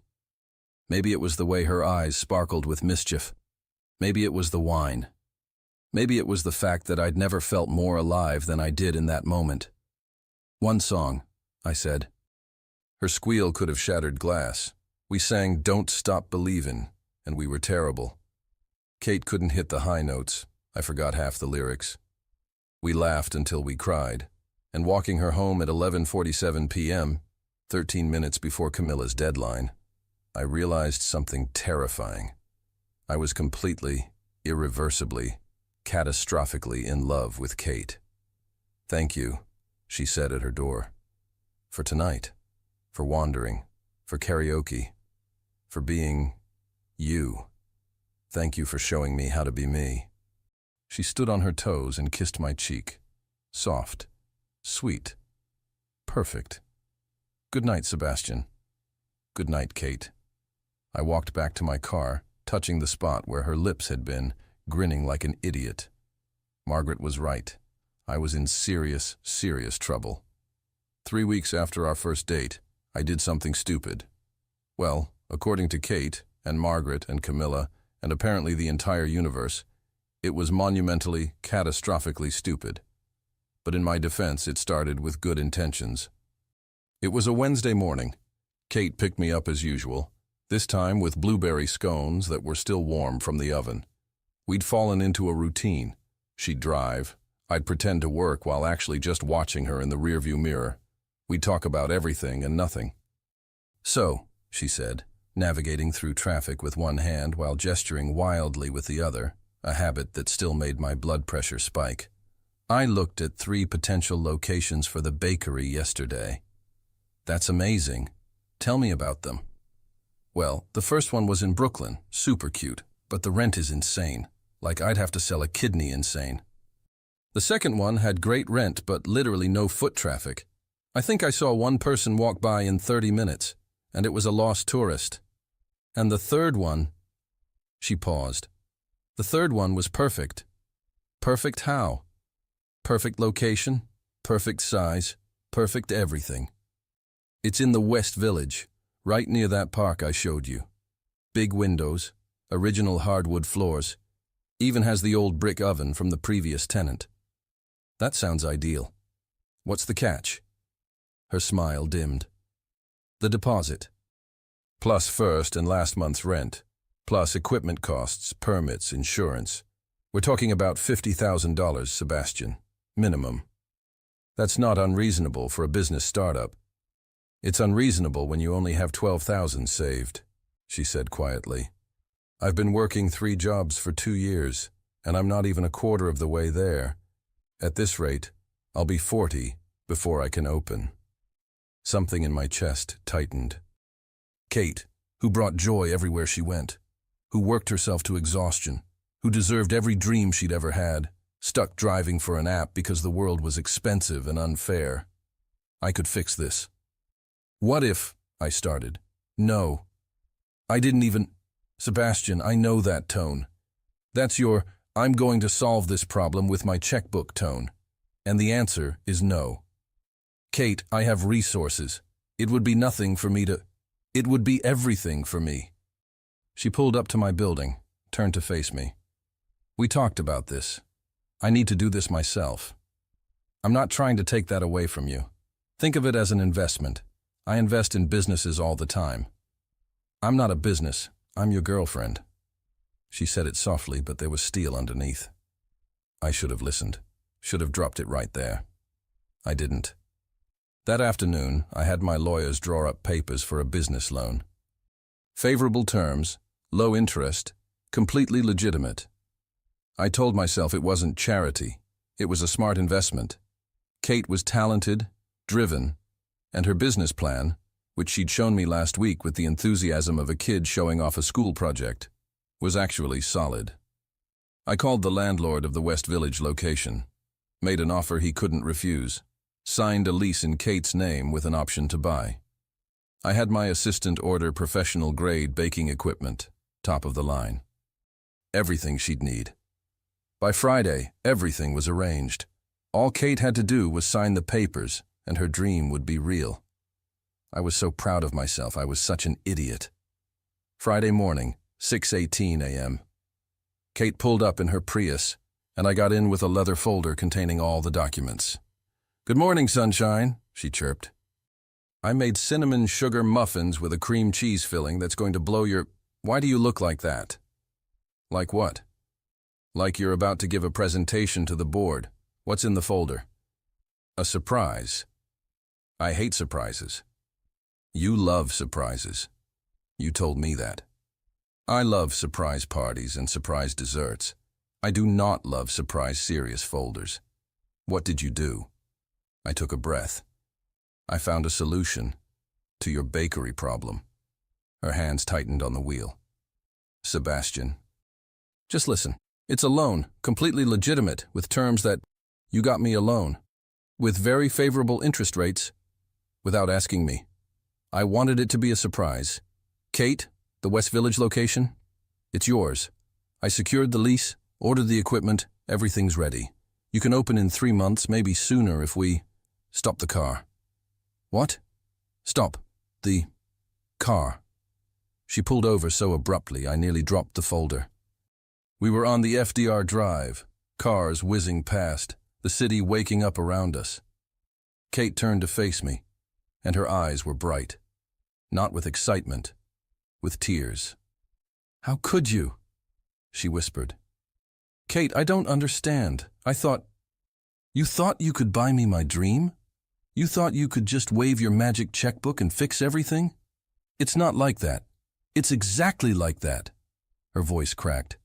Maybe it was the way her eyes sparkled with mischief. Maybe it was the wine. Maybe it was the fact that I'd never felt more alive than I did in that moment. One song, I said. Her squeal could have shattered glass. We sang Don't Stop Believin', and we were terrible. Kate couldn't hit the high notes. I forgot half the lyrics. We laughed until we cried, and walking her home at 11:47 p.m., 13 minutes before Camilla's deadline, I realized something terrifying. I was completely, irreversibly, catastrophically in love with Kate. Thank you, she said at her door. For tonight, for wandering, for karaoke, for being you. Thank you for showing me how to be me. She stood on her toes and kissed my cheek. Soft, sweet, perfect. Good night, Sebastian. Good night, Kate. I walked back to my car, touching the spot where her lips had been, grinning like an idiot. Margaret was right. I was in serious, serious trouble. 3 weeks after our first date, I did something stupid. Well, according to Kate and Margaret and Camilla, and apparently the entire universe, it was monumentally, catastrophically stupid. But in my defense, it started with good intentions. It was a Wednesday morning. Kate picked me up as usual, this time with blueberry scones that were still warm from the oven. We'd fallen into a routine. She'd drive. I'd pretend to work while actually just watching her in the rearview mirror. We'd talk about everything and nothing. So, she said, navigating through traffic with one hand while gesturing wildly with the other, a habit that still made my blood pressure spike. I looked at 3 potential locations for the bakery yesterday. That's amazing. Tell me about them. Well, the first one was in Brooklyn, super cute, but the rent is insane. Like I'd have to sell a kidney insane. The second one had great rent but literally no foot traffic. I think I saw one person walk by in 30 minutes, and it was a lost tourist. And the third one... She paused. The third one was perfect. Perfect how? Perfect location, perfect size, perfect everything. It's in the West Village, right near that park I showed you. Big windows, original hardwood floors, even has the old brick oven from the previous tenant. That sounds ideal. What's the catch? Her smile dimmed. The deposit. Plus first and last month's rent, plus equipment costs, permits, insurance. We're talking about $50,000, Sebastian. Minimum. That's not unreasonable for a business startup. It's unreasonable when you only have $12,000 saved, she said quietly. I've been working 3 jobs for 2 years, and I'm not even a quarter of the way there. At this rate, I'll be 40 before I can open. Something in my chest tightened. Kate, who brought joy everywhere she went, who worked herself to exhaustion, who deserved every dream she'd ever had, stuck driving for an app because the world was expensive and unfair. I could fix this. What if, I started. No. I didn't even... Sebastian, I know that tone. That's your, I'm going to solve this problem with my checkbook tone. And the answer is no. Kate, I have resources. It would be nothing for me to... It would be everything for me. She pulled up to my building, turned to face me. We talked about this. I need to do this myself. I'm not trying to take that away from you. Think of it as an investment. I invest in businesses all the time. I'm not a business. I'm your girlfriend. She said it softly, but there was steel underneath. I should have listened. Should have dropped it right there. I didn't. That afternoon, I had my lawyers draw up papers for a business loan. Favorable terms, low interest, completely legitimate. I told myself it wasn't charity. It was a smart investment. Kate was talented, driven, and her business plan, which she'd shown me last week with the enthusiasm of a kid showing off a school project, was actually solid. I called the landlord of the West Village location, made an offer he couldn't refuse, signed a lease in Kate's name with an option to buy. I had my assistant order professional-grade baking equipment, top of the line. Everything she'd need. By Friday, everything was arranged. All Kate had to do was sign the papers, and her dream would be real. I was so proud of myself. I was such an idiot. Friday morning, 6:18 a.m. Kate pulled up in her Prius, and I got in with a leather folder containing all the documents. "Good morning, sunshine," she chirped. "I made cinnamon sugar muffins with a cream cheese filling that's going to blow your... Why do you look like that?" "Like what?" "Like you're about to give a presentation to the board. What's in the folder?" "A surprise." "I hate surprises." "You love surprises. You told me that." "I love surprise parties and surprise desserts. I do not love surprise serious folders." "What did you do?" I took a breath. "I found a solution to your bakery problem." Her hands tightened on the wheel. "Sebastian, just listen. It's a loan, completely legitimate, with terms that... You got me a loan. With very favorable interest rates. Without asking me. I wanted it to be a surprise. Kate, the West Village location? It's yours. I secured the lease, ordered the equipment, everything's ready. You can open in 3 months, maybe sooner if we... Stop the car." "What?" "Stop. The... car." She pulled over so abruptly I nearly dropped the folder. We were on the FDR Drive, cars whizzing past, the city waking up around us. Kate turned to face me, and her eyes were bright. Not with excitement, with tears. "How could you?" she whispered. "Kate, I don't understand. I thought... You thought you could buy me my dream? You thought you could just wave your magic checkbook and fix everything? It's not like that. It's exactly like that." Her voice cracked.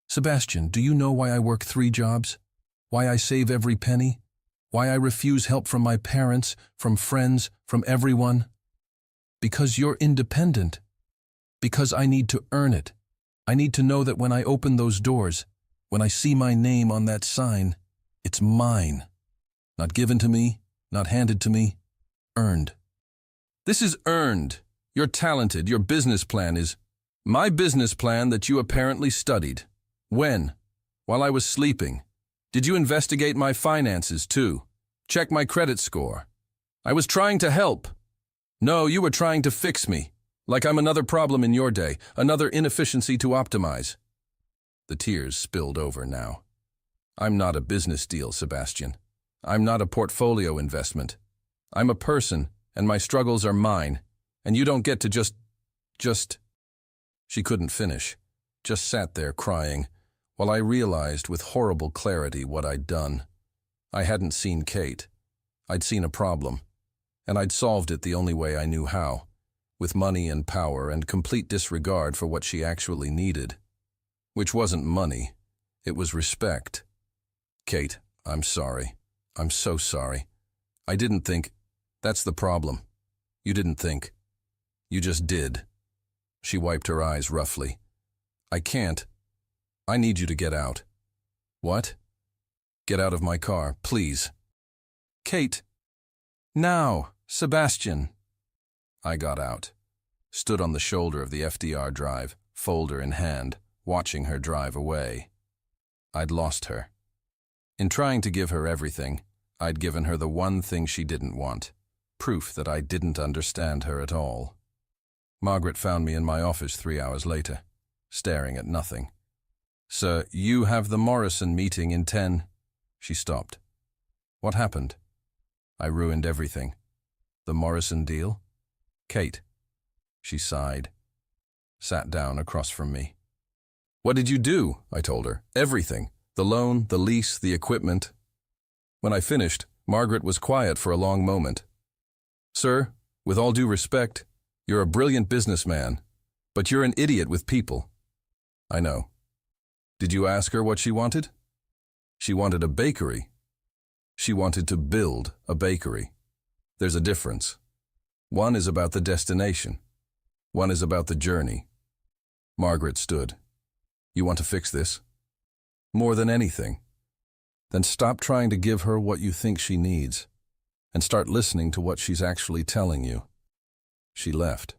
"Sebastian, do you know why I work 3 jobs? Why I save every penny? Why I refuse help from my parents, from friends, from everyone? Because you're independent. Because I need to earn it. I need to know that when I open those doors, when I see my name on that sign, it's mine. Not given to me, not handed to me, earned." "This is earned. You're talented. Your business plan is... My business plan that you apparently studied. When? While I was sleeping. Did you investigate my finances too? Check my credit score? I was trying to help. No, you were trying to fix me. Like I'm another problem in your day, another inefficiency to optimize." The tears spilled over now. "I'm not a business deal, Sebastian. I'm not a portfolio investment. I'm a person, and my struggles are mine, and you don't get to just... She couldn't finish, just sat there crying, while I realized with horrible clarity what I'd done. I hadn't seen Kate. I'd seen a problem, and I'd solved it the only way I knew how, with money and power and complete disregard for what she actually needed. Which wasn't money, it was respect. Kate, I'm sorry. I'm so sorry. I didn't think. That's the problem. You didn't think. You just did. She wiped her eyes roughly. I can't. I need you to get out. What? Get out of my car, please. Kate. Now, Sebastian. I got out, stood on the shoulder of the FDR drive, folder in hand, watching her drive away. I'd lost her. In trying to give her everything, I'd given her the one thing she didn't want, proof that I didn't understand her at all. Margaret found me in my office 3 hours later, staring at nothing. Sir, you have the Morrison meeting in 10. She stopped. What happened? I ruined everything. The Morrison deal? Kate. She sighed, sat down across from me. What did you do? I told her. Everything. The loan, the lease, the equipment. When I finished, Margaret was quiet for a long moment. Sir, with all due respect, you're a brilliant businessman, but you're an idiot with people. I know. Did you ask her what she wanted? She wanted a bakery. She wanted to build a bakery. There's a difference. One is about the destination. One is about the journey. Margaret stood. You want to fix this? More than anything. Then stop trying to give her what you think she needs, and start listening to what she's actually telling you. She left.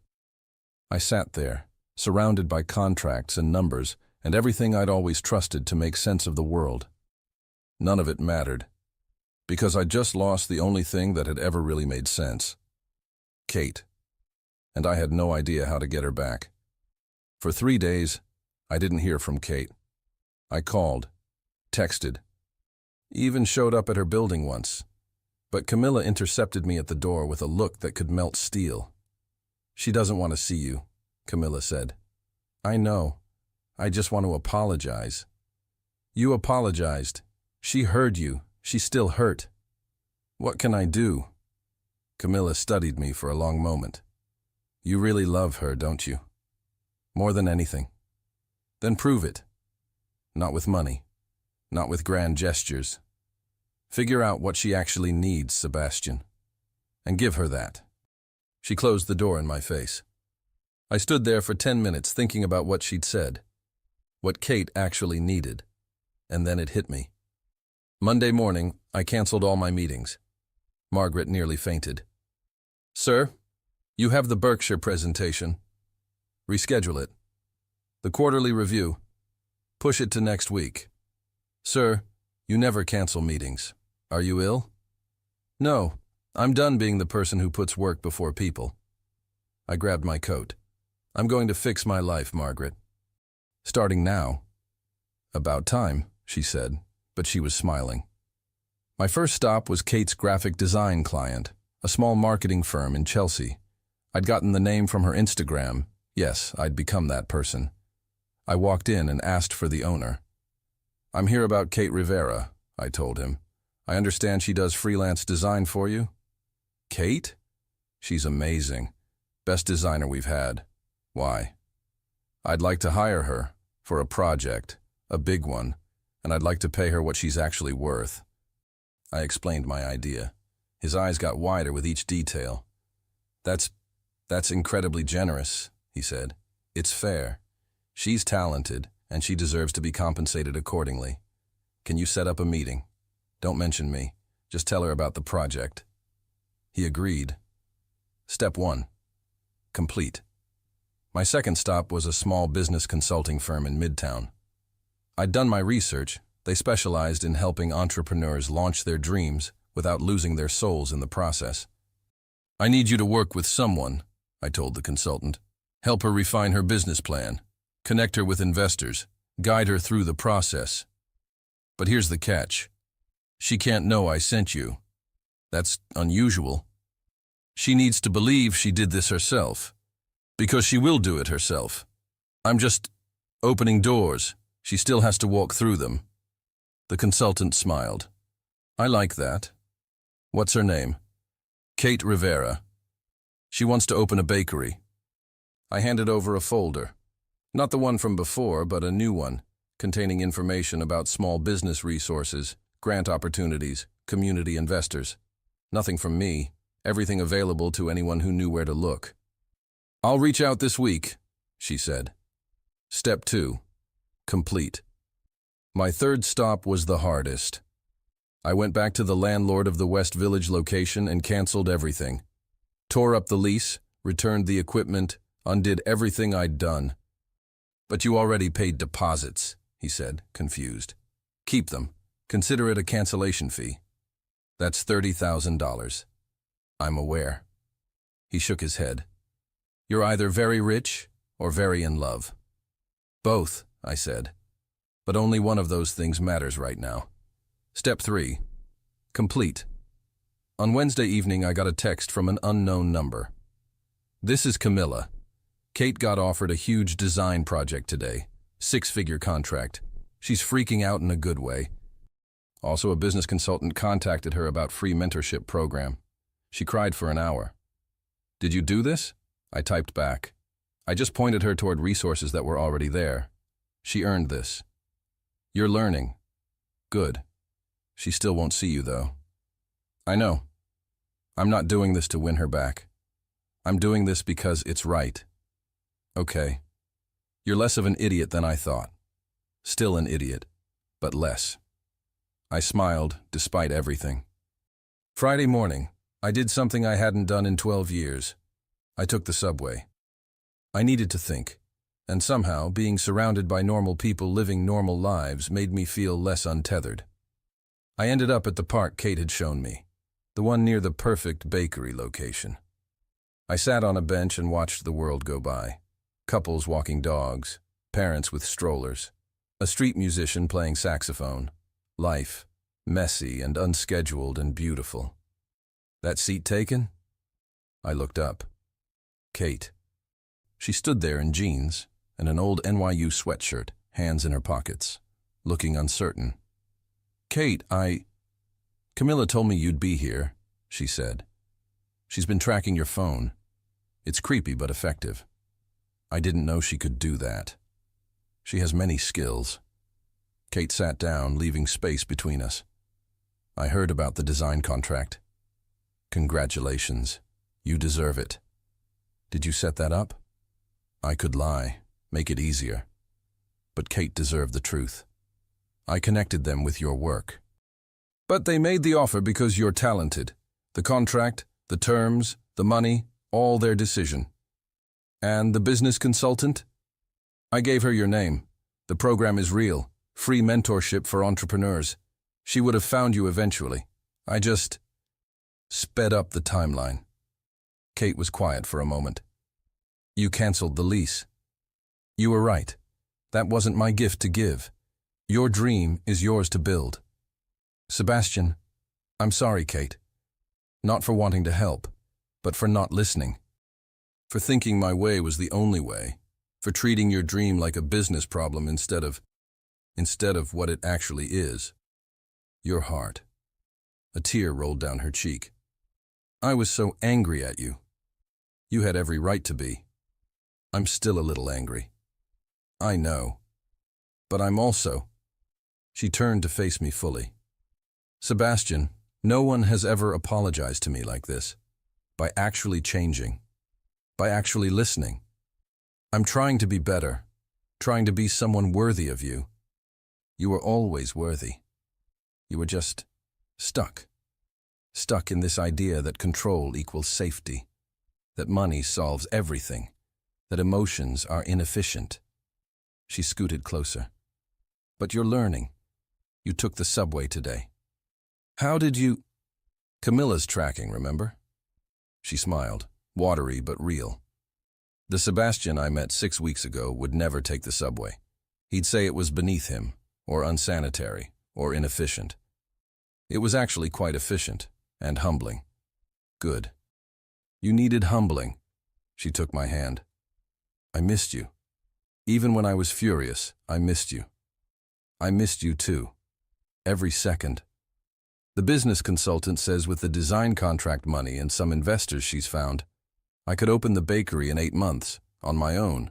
I sat there, surrounded by contracts and numbers and everything I'd always trusted to make sense of the world. None of it mattered, because I'd just lost the only thing that had ever really made sense. Kate. And I had no idea how to get her back. For 3 days, I didn't hear from Kate. I called, texted, even showed up at her building once. But Camilla intercepted me at the door with a look that could melt steel. She doesn't want to see you, Camilla said. I know. I just want to apologize. You apologized. She heard you. She's still hurt. What can I do? Camilla studied me for a long moment. You really love her, don't you? More than anything. Then prove it. Not with money. Not with grand gestures. Figure out what she actually needs, Sebastian. And give her that. She closed the door in my face. I stood there for 10 minutes thinking about what she'd said. What Kate actually needed. And then it hit me. Monday morning, I canceled all my meetings. Margaret nearly fainted. Sir, you have the Berkshire presentation. Reschedule it. The quarterly review. Push it to next week. Sir, you never cancel meetings. Are you ill? No, I'm done being the person who puts work before people. I grabbed my coat. I'm going to fix my life, Margaret. Starting now. About time, she said, but she was smiling. My first stop was Kate's graphic design client, a small marketing firm in Chelsea. I'd gotten the name from her Instagram. Yes, I'd become that person. I walked in and asked for the owner. I'm here about Kate Rivera, I told him. I understand she does freelance design for you. Kate? She's amazing. Best designer we've had. Why? I'd like to hire her for a project, a big one, and I'd like to pay her what she's actually worth. I explained my idea. His eyes got wider with each detail. That's incredibly generous, he said. It's fair. She's talented, and she deserves to be compensated accordingly. Can you set up a meeting? Don't mention me. Just tell her about the project. He agreed. Step 1. Complete. My second stop was a small business consulting firm in Midtown. I'd done my research. They specialized in helping entrepreneurs launch their dreams without losing their souls in the process. I need you to work with someone, I told the consultant. Help her refine her business plan. Connect her with investors. Guide her through the process. But here's the catch. She can't know I sent you. That's unusual. She needs to believe she did this herself. Because she will do it herself. I'm just opening doors. She still has to walk through them. The consultant smiled. I like that. What's her name? Kate Rivera. She wants to open a bakery. I handed over a folder. Not the one from before, but a new one, containing information about small business resources, grant opportunities, community investors. Nothing from me, everything available to anyone who knew where to look. "I'll reach out this week," she said. Step 2. Complete. My third stop was the hardest. I went back to the landlord of the West Village location and canceled everything. Tore up the lease, returned the equipment, undid everything I'd done. "But you already paid deposits," he said, confused. "Keep them. Consider it a cancellation fee. That's $30,000. "I'm aware." He shook his head. "You're either very rich or very in love." "Both," I said. "But only one of those things matters right now." Step 3. Complete. On Wednesday evening, I got a text from an unknown number. "This is Camilla. Kate got offered a huge design project today. 6-figure contract. She's freaking out in a good way. Also, a business consultant contacted her about free mentorship program. She cried for an hour." "Did you do this?" I typed back. "I just pointed her toward resources that were already there. She earned this." "You're learning." "Good. She still won't see you, though." "I know. I'm not doing this to win her back. I'm doing this because it's right." "Okay. You're less of an idiot than I thought. Still an idiot, but less." I smiled, despite everything. Friday morning, I did something I hadn't done in 12 years. I took the subway. I needed to think, and somehow, being surrounded by normal people living normal lives made me feel less untethered. I ended up at the park Kate had shown me, the one near the perfect bakery location. I sat on a bench and watched the world go by. Couples walking dogs, parents with strollers, a street musician playing saxophone. Life, messy and unscheduled and beautiful. "That seat taken?" I looked up. Kate. She stood there in jeans and an old NYU sweatshirt, hands in her pockets, looking uncertain. "Kate, Camilla told me you'd be here," she said. "She's been tracking your phone. It's creepy but effective. I didn't know she could do that. She has many skills." Kate sat down, leaving space between us. "I heard about the design contract." "Congratulations. You deserve it." "Did you set that up?" I could lie, make it easier. But Kate deserved the truth. "I connected them with your work." "But they made the offer because you're talented. The contract, the terms, the money, all their decision." "And the business consultant?" "I gave her your name. The program is real. Free mentorship for entrepreneurs. She would have found you eventually. I just sped up the timeline." Kate was quiet for a moment. "You canceled the lease." "You were right. That wasn't my gift to give. Your dream is yours to build." "Sebastian, I'm sorry, Kate. Not for wanting to help, but for not listening. For thinking my way was the only way. For treating your dream like a business problem instead of what it actually is." "Your heart." A tear rolled down her cheek. "I was so angry at you. You had every right to be. I'm still a little angry." "I know. But I'm also—" She turned to face me fully. "Sebastian, no one has ever apologized to me like this. By actually changing. By actually listening. I'm trying to be better. Trying to be someone worthy of you. You were always worthy. You were just stuck. Stuck in this idea that control equals safety. That money solves everything. That emotions are inefficient." She scooted closer. "But you're learning. You took the subway today. How did you—" "Camilla's tracking, remember?" She smiled, watery but real. "The Sebastian I met 6 weeks ago would never take the subway. He'd say it was beneath him, or unsanitary, or inefficient. It was actually quite efficient, and humbling." "Good. You needed humbling." She took my hand. "I missed you. Even when I was furious, I missed you. I missed you too. Every second. The business consultant says with the design contract money and some investors she's found, I could open the bakery in 8 months, on my own.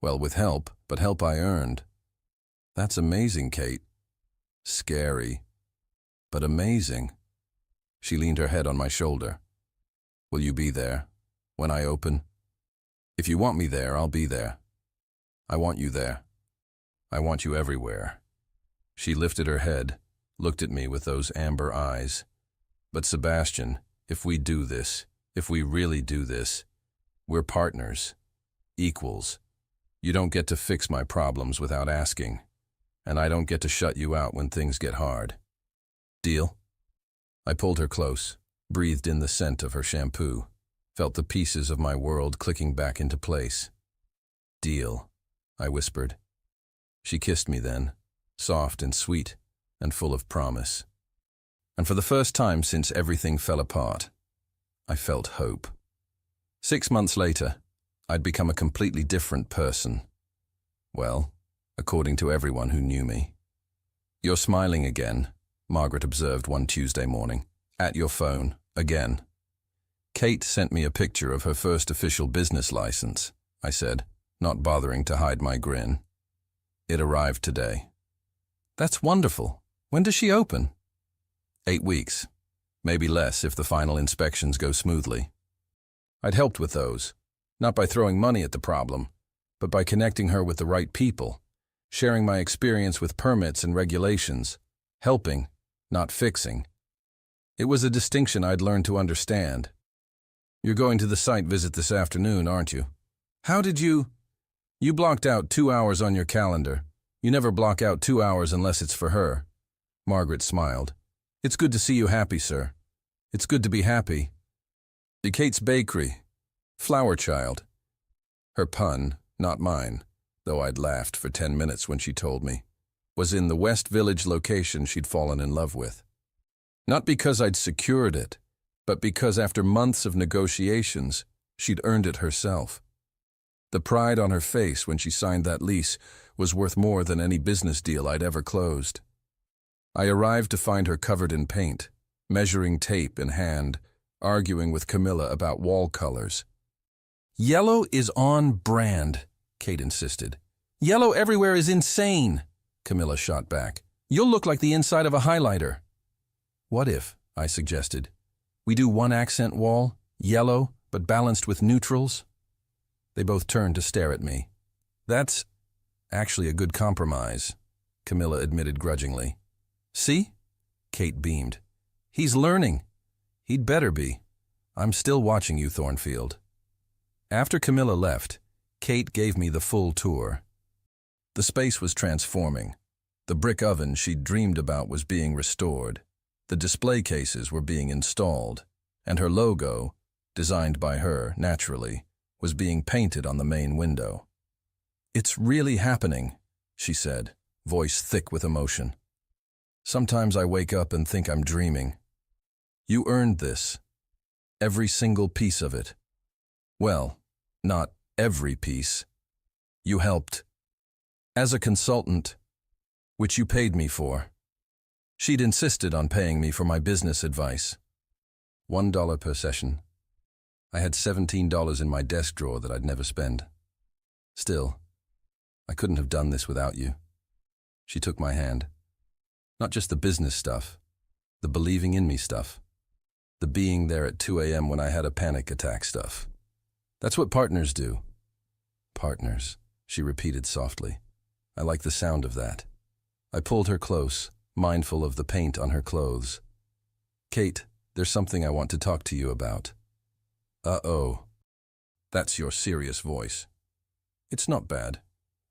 Well, with help, but help I earned. That's amazing, Kate. Scary, but amazing. She leaned her head on my shoulder. Will you be there when I open? If you want me there, I'll be there. I want you there. I want you everywhere. She lifted her head, looked at me with those amber eyes. But Sebastian, if we do this, if we really do this, we're partners, equals. You don't get to fix my problems without asking, and I don't get to shut you out when things get hard. Deal? I pulled her close, breathed in the scent of her shampoo, felt the pieces of my world clicking back into place. Deal, I whispered. She kissed me then, soft and sweet and full of promise. And for the first time since everything fell apart, I felt hope. 6 months later, I'd become a completely different person. Well, according to everyone who knew me. You're smiling again, Margaret observed one Tuesday morning. At your phone, again. Kate sent me a picture of her first official business license, I said, not bothering to hide my grin. It arrived today. That's wonderful. When does she open? 8 weeks. Maybe less if the final inspections go smoothly. I'd helped with those, not by throwing money at the problem, but by connecting her with the right people, sharing my experience with permits and regulations, helping, not fixing. It was a distinction I'd learned to understand. You're going to the site visit this afternoon, aren't you? How did you? You blocked out 2 hours on your calendar. You never block out 2 hours unless it's for her. Margaret smiled. It's good to see you happy, sir. It's good to be happy. Kate's Bakery. Flower Child. Her pun, not mine, though I'd laughed for 10 minutes when she told me, was in the West Village location she'd fallen in love with. Not because I'd secured it, but because after months of negotiations, she'd earned it herself. The pride on her face when she signed that lease was worth more than any business deal I'd ever closed. I arrived to find her covered in paint, measuring tape in hand, arguing with Camilla about wall colors. Yellow is on brand, Kate insisted. Yellow everywhere is insane, Camilla shot back. You'll look like the inside of a highlighter. What if, I suggested, we do one accent wall, yellow, but balanced with neutrals? They both turned to stare at me. That's actually a good compromise, Camilla admitted grudgingly. See? Kate beamed. He's learning. He'd better be. I'm still watching you, Thornfield. After Camilla left, Kate gave me the full tour. The space was transforming. The brick oven she'd dreamed about was being restored. The display cases were being installed, and her logo, designed by her, naturally, was being painted on the main window. It's really happening, she said, voice thick with emotion. Sometimes I wake up and think I'm dreaming. You earned this. Every single piece of it. Well, not every piece. You helped. As a consultant, which you paid me for. She'd insisted on paying me for my business advice. $1 per session. I had $17 in my desk drawer that I'd never spend. Still, I couldn't have done this without you. She took my hand. Not just the business stuff, the believing in me stuff, the being there at 2 a.m. when I had a panic attack stuff. That's what partners do. Partners, she repeated softly. I like the sound of that. I pulled her close, mindful of the paint on her clothes. Kate, there's something I want to talk to you about. Uh-oh. That's your serious voice. It's not bad.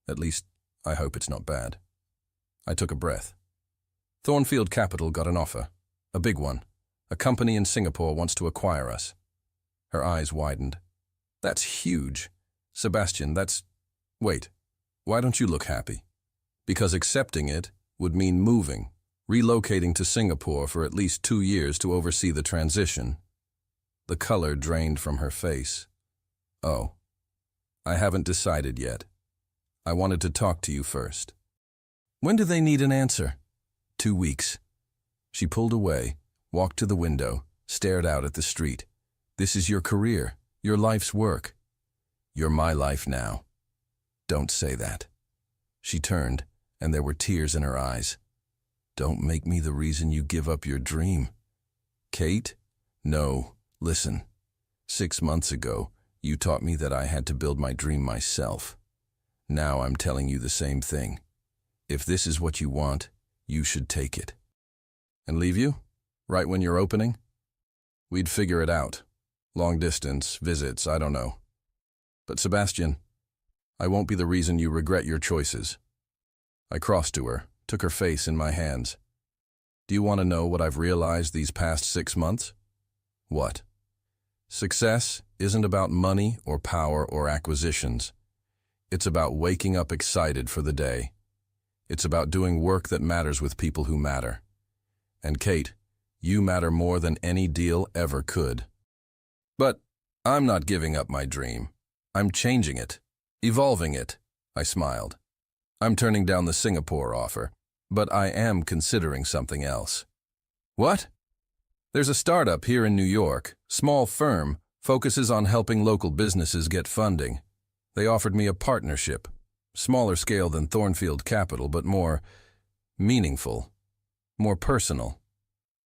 At least, I hope it's not bad. I took a breath. Thornfield Capital got an offer. A big one. A company in Singapore wants to acquire us. Her eyes widened. That's huge. Sebastian, that's... Wait, why don't you look happy? Because accepting it would mean moving, relocating to Singapore for at least 2 years to oversee the transition. The color drained from her face. Oh, I haven't decided yet. I wanted to talk to you first. When do they need an answer? 2 weeks. She pulled away, walked to the window, stared out at the street. This is your career, your life's work. You're my life now. Don't say that. She turned, and there were tears in her eyes. Don't make me the reason you give up your dream. Kate? No, listen. 6 months ago, you taught me that I had to build my dream myself. Now I'm telling you the same thing. If this is what you want, you should take it. And leave you? Right when you're opening? We'd figure it out. Long distance, visits, I don't know. But Sebastian, I won't be the reason you regret your choices. I crossed to her, took her face in my hands. Do you want to know what I've realized these past 6 months? What? Success isn't about money or power or acquisitions. It's about waking up excited for the day. It's about doing work that matters with people who matter. And Kate, you matter more than any deal ever could. But I'm not giving up my dream. I'm changing it, evolving it, I smiled. I'm turning down the Singapore offer, but I am considering something else. What? There's a startup here in New York, small firm, focuses on helping local businesses get funding. They offered me a partnership, smaller scale than Thornfield Capital, but more meaningful, more personal.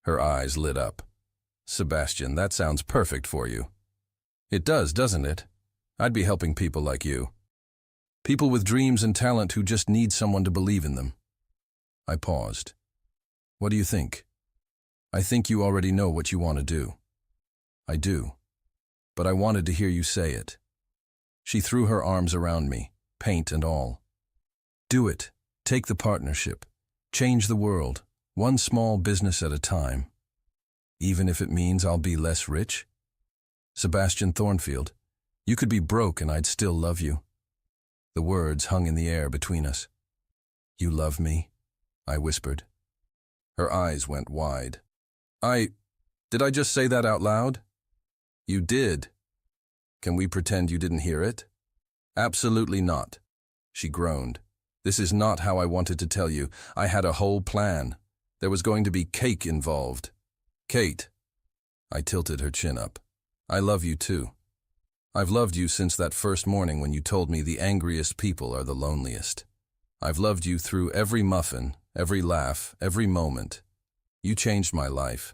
Her eyes lit up. Sebastian, that sounds perfect for you. It does, doesn't it? I'd be helping people like you. People with dreams and talent who just need someone to believe in them. I paused. What do you think? I think you already know what you want to do. I do. But I wanted to hear you say it. She threw her arms around me, paint and all. Do it. Take the partnership. Change the world, one small business at a time. Even if it means I'll be less rich? Sebastian Thornfield, you could be broke and I'd still love you. The words hung in the air between us. You love me? I whispered. Her eyes went wide. Did I just say that out loud? You did. Can we pretend you didn't hear it? Absolutely not. She groaned. This is not how I wanted to tell you. I had a whole plan. There was going to be cake involved. Kate. I tilted her chin up. I love you too. I've loved you since that first morning when you told me the angriest people are the loneliest. I've loved you through every muffin, every laugh, every moment. You changed my life.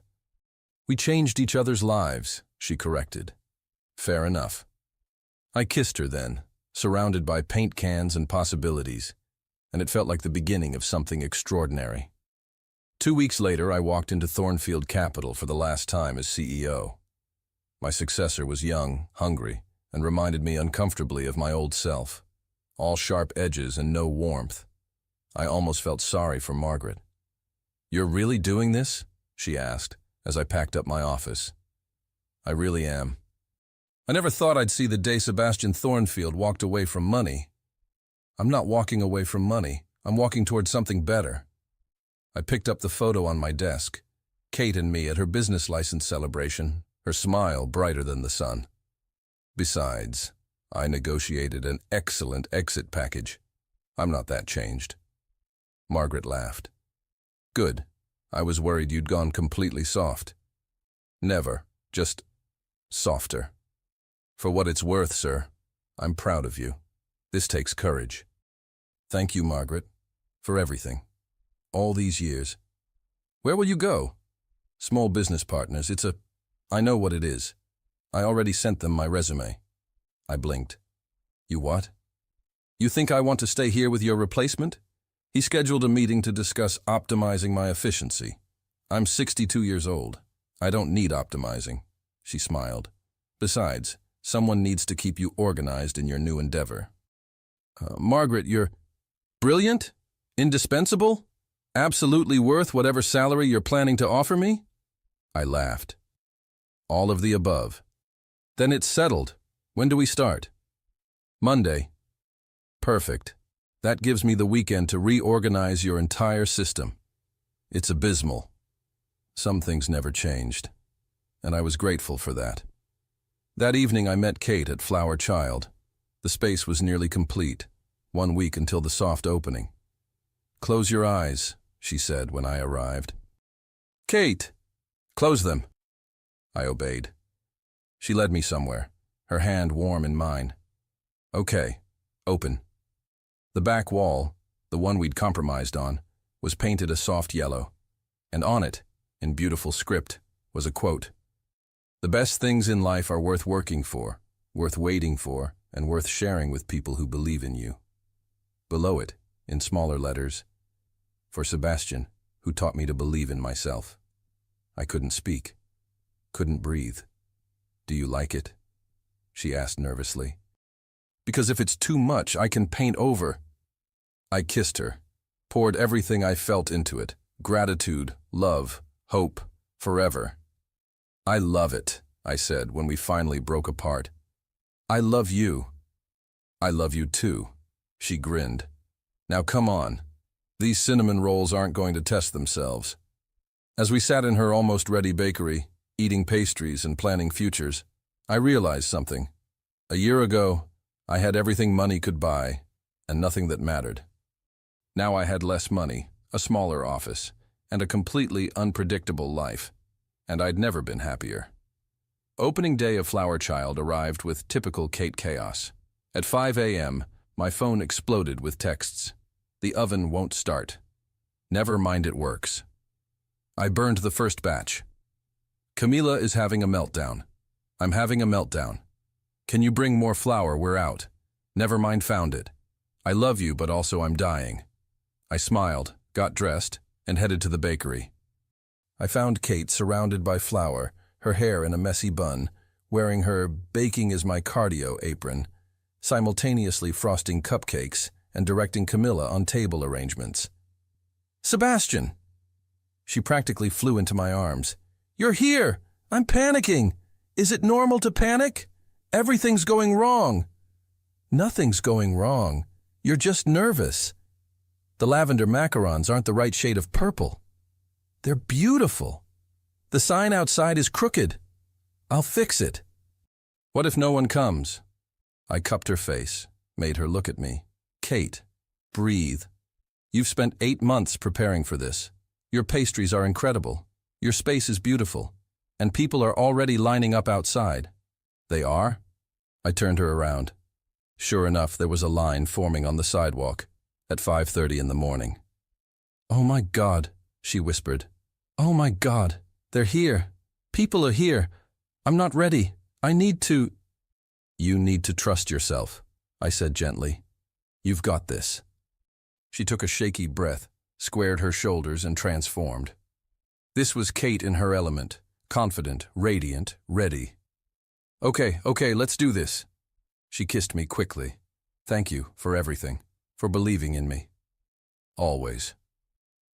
We changed each other's lives, she corrected. Fair enough. I kissed her then, surrounded by paint cans and possibilities, and it felt like the beginning of something extraordinary. 2 weeks later, I walked into Thornfield Capital for the last time as CEO. My successor was young, hungry, and reminded me uncomfortably of my old self. All sharp edges and no warmth. I almost felt sorry for Margaret. You're really doing this? She asked, as I packed up my office. I really am. I never thought I'd see the day Sebastian Thornfield walked away from money. I'm not walking away from money. I'm walking towards something better. I picked up the photo on my desk. Kate and me at her business license celebration, her smile brighter than the sun. Besides, I negotiated an excellent exit package. I'm not that changed. Margaret laughed. Good. I was worried you'd gone completely soft. Never. Just softer. For what it's worth, sir, I'm proud of you. This takes courage. Thank you, Margaret, for everything. All these years. Where will you go? Small business partners. I know what it is. I already sent them my resume. I blinked. You what? You think I want to stay here with your replacement? He scheduled a meeting to discuss optimizing my efficiency. I'm 62 years old. I don't need optimizing. She smiled. Besides, someone needs to keep you organized in your new endeavor. Margaret, you're brilliant? Indispensable? Absolutely worth whatever salary you're planning to offer me? I laughed. All of the above. Then it's settled. When do we start? Monday. Perfect. That gives me the weekend to reorganize your entire system. It's abysmal. Some things never changed, and I was grateful for that. That evening I met Kate at Flower Child. The space was nearly complete, 1 week until the soft opening. Close your eyes, she said when I arrived. Kate! Close them. I obeyed. She led me somewhere, her hand warm in mine. Okay, open. The back wall, the one we'd compromised on, was painted a soft yellow, and on it, in beautiful script, was a quote. The best things in life are worth working for, worth waiting for, and worth sharing with people who believe in you. Below it, in smaller letters, for Sebastian, who taught me to believe in myself. I couldn't speak, couldn't breathe. Do you like it? She asked nervously. Because if it's too much, I can paint over. I kissed her, poured everything I felt into it, gratitude, love, hope, forever. I love it, I said when we finally broke apart. I love you. I love you too, she grinned. Now come on. These cinnamon rolls aren't going to test themselves. As we sat in her almost ready bakery, eating pastries and planning futures, I realized something. A year ago, I had everything money could buy, and nothing that mattered. Now I had less money, a smaller office, and a completely unpredictable life, and I'd never been happier. Opening day of Flower Child arrived with typical Kate chaos. At 5 a.m., my phone exploded with texts. The oven won't start. Never mind, it works. I burned the first batch. Camila is having a meltdown. I'm having a meltdown. Can you bring more flour? We're out. Never mind, found it. I love you, but also I'm dying. I smiled, got dressed, and headed to the bakery. I found Kate surrounded by flour, her hair in a messy bun, wearing her baking is my cardio apron, simultaneously frosting cupcakes and directing Camila on table arrangements. Sebastian! She practically flew into my arms. You're here! I'm panicking! Is it normal to panic? Everything's going wrong. Nothing's going wrong. You're just nervous. The lavender macarons aren't the right shade of purple. They're beautiful. The sign outside is crooked. I'll fix it. What if no one comes? I cupped her face, made her look at me. Kate, breathe. You've spent 8 months preparing for this. Your pastries are incredible. Your space is beautiful. And people are already lining up outside. They are? I turned her around. Sure enough, there was a line forming on the sidewalk at 5:30 in the morning. Oh my God, she whispered. Oh my God, they're here. People are here. I'm not ready. I need to... You need to trust yourself, I said gently. You've got this. She took a shaky breath, squared her shoulders, and transformed. This was Kate in her element, confident, radiant, ready. Okay, let's do this. She kissed me quickly. Thank you for everything, for believing in me. Always.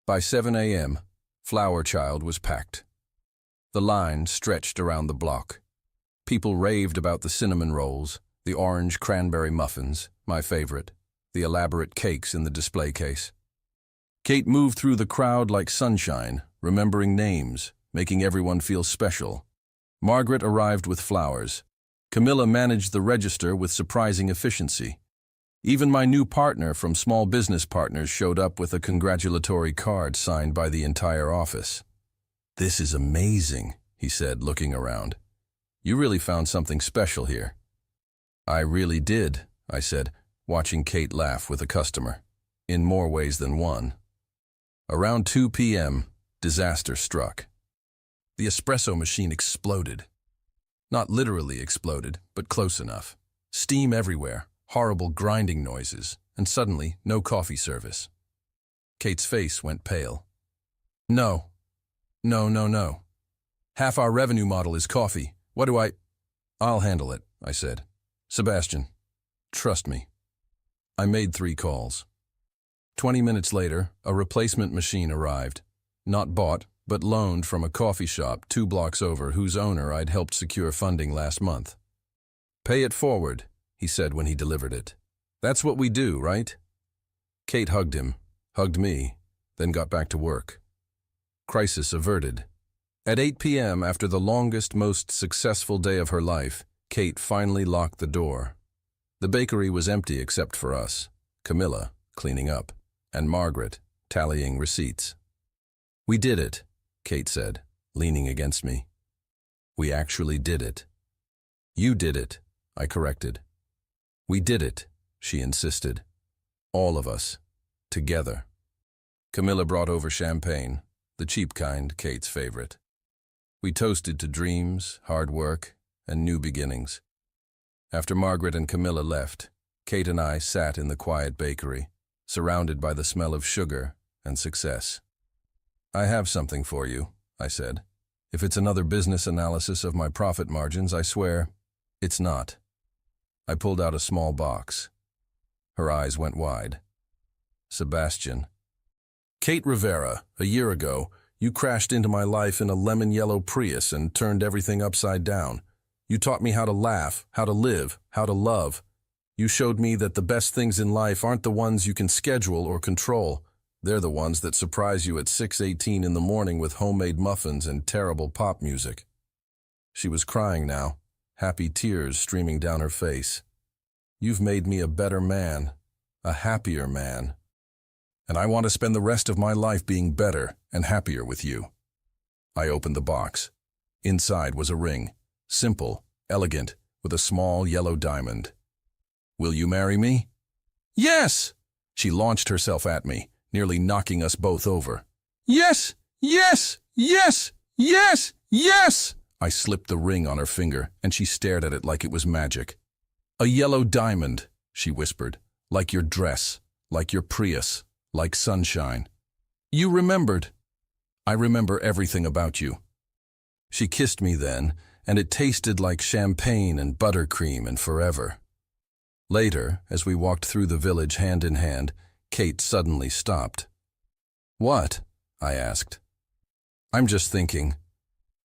By 7 a.m., Flower Child was packed. The line stretched around the block. People raved about the cinnamon rolls, the orange cranberry muffins, my favorite, the elaborate cakes in the display case. Kate moved through the crowd like sunshine, remembering names, making everyone feel special. Margaret arrived with flowers. Camila managed the register with surprising efficiency. Even my new partner from Small Business Partners showed up with a congratulatory card signed by the entire office. This is amazing, he said, looking around. You really found something special here. I really did, I said, watching Kate laugh with a customer, in more ways than one. Around 2 p.m., disaster struck. The espresso machine exploded. Not literally exploded, but close enough. Steam everywhere, horrible grinding noises, and suddenly no coffee service. Kate's face went pale. No. Half our revenue model is coffee. What do I... I'll handle it, I said. Sebastian, trust me. I made 3 calls. 20 minutes later, a replacement machine arrived. Not bought, but loaned from a coffee shop 2 blocks over whose owner I'd helped secure funding last month. Pay it forward, he said when he delivered it. That's what we do, right? Kate hugged him, hugged me, then got back to work. Crisis averted. At 8 p.m., after the longest, most successful day of her life, Kate finally locked the door. The bakery was empty except for us, Camila, cleaning up, and Margaret, tallying receipts. We did it, Kate said, leaning against me. We actually did it. You did it, I corrected. We did it, she insisted. All of us. Together. Camilla brought over champagne, the cheap kind, Kate's favorite. We toasted to dreams, hard work, and new beginnings. After Margaret and Camilla left, Kate and I sat in the quiet bakery, surrounded by the smell of sugar and success. I have something for you, I said. If it's another business analysis of my profit margins, I swear, it's not. I pulled out a small box. Her eyes went wide. Sebastian. Kate Rivera, a year ago, you crashed into my life in a lemon-yellow Prius and turned everything upside down. You taught me how to laugh, how to live, how to love. You showed me that the best things in life aren't the ones you can schedule or control. They're the ones that surprise you at 6:18 in the morning with homemade muffins and terrible pop music. She was crying now, happy tears streaming down her face. You've made me a better man, a happier man. And I want to spend the rest of my life being better and happier with you. I opened the box. Inside was a ring, simple, elegant, with a small yellow diamond. Will you marry me? Yes! She launched herself at me, nearly knocking us both over. Yes! Yes! Yes! Yes! Yes! I slipped the ring on her finger, and she stared at it like it was magic. A yellow diamond, she whispered, like your dress, like your Prius, like sunshine. You remembered. I remember everything about you. She kissed me then, and it tasted like champagne and buttercream and forever. Later, as we walked through the village hand in hand, Kate suddenly stopped. What? I asked. I'm just thinking.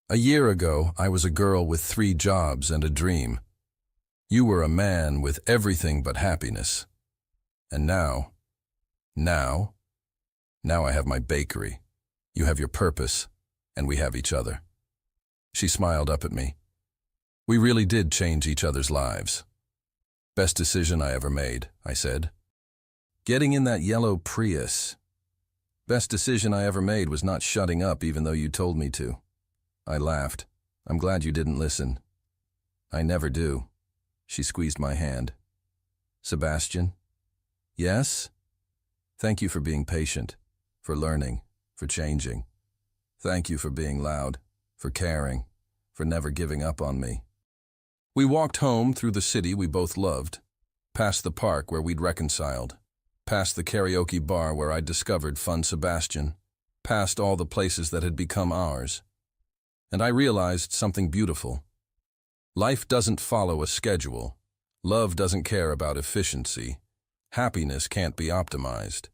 A year ago, I was a girl with 3 jobs and a dream. You were a man with everything but happiness. And now I have my bakery. You have your purpose, and we have each other. She smiled up at me. We really did change each other's lives. Best decision I ever made, I said. Getting in that yellow Prius. Best decision I ever made was not shutting up even though you told me to. I laughed. I'm glad you didn't listen. I never do. She squeezed my hand. Sebastian? Yes? Thank you for being patient, for learning, for changing. Thank you for being loud, for caring, for never giving up on me. We walked home through the city we both loved, past the park where we'd reconciled, past the karaoke bar where I'd discovered Fun Sebastian, past all the places that had become ours. And I realized something beautiful. Life doesn't follow a schedule. Love doesn't care about efficiency. Happiness can't be optimized.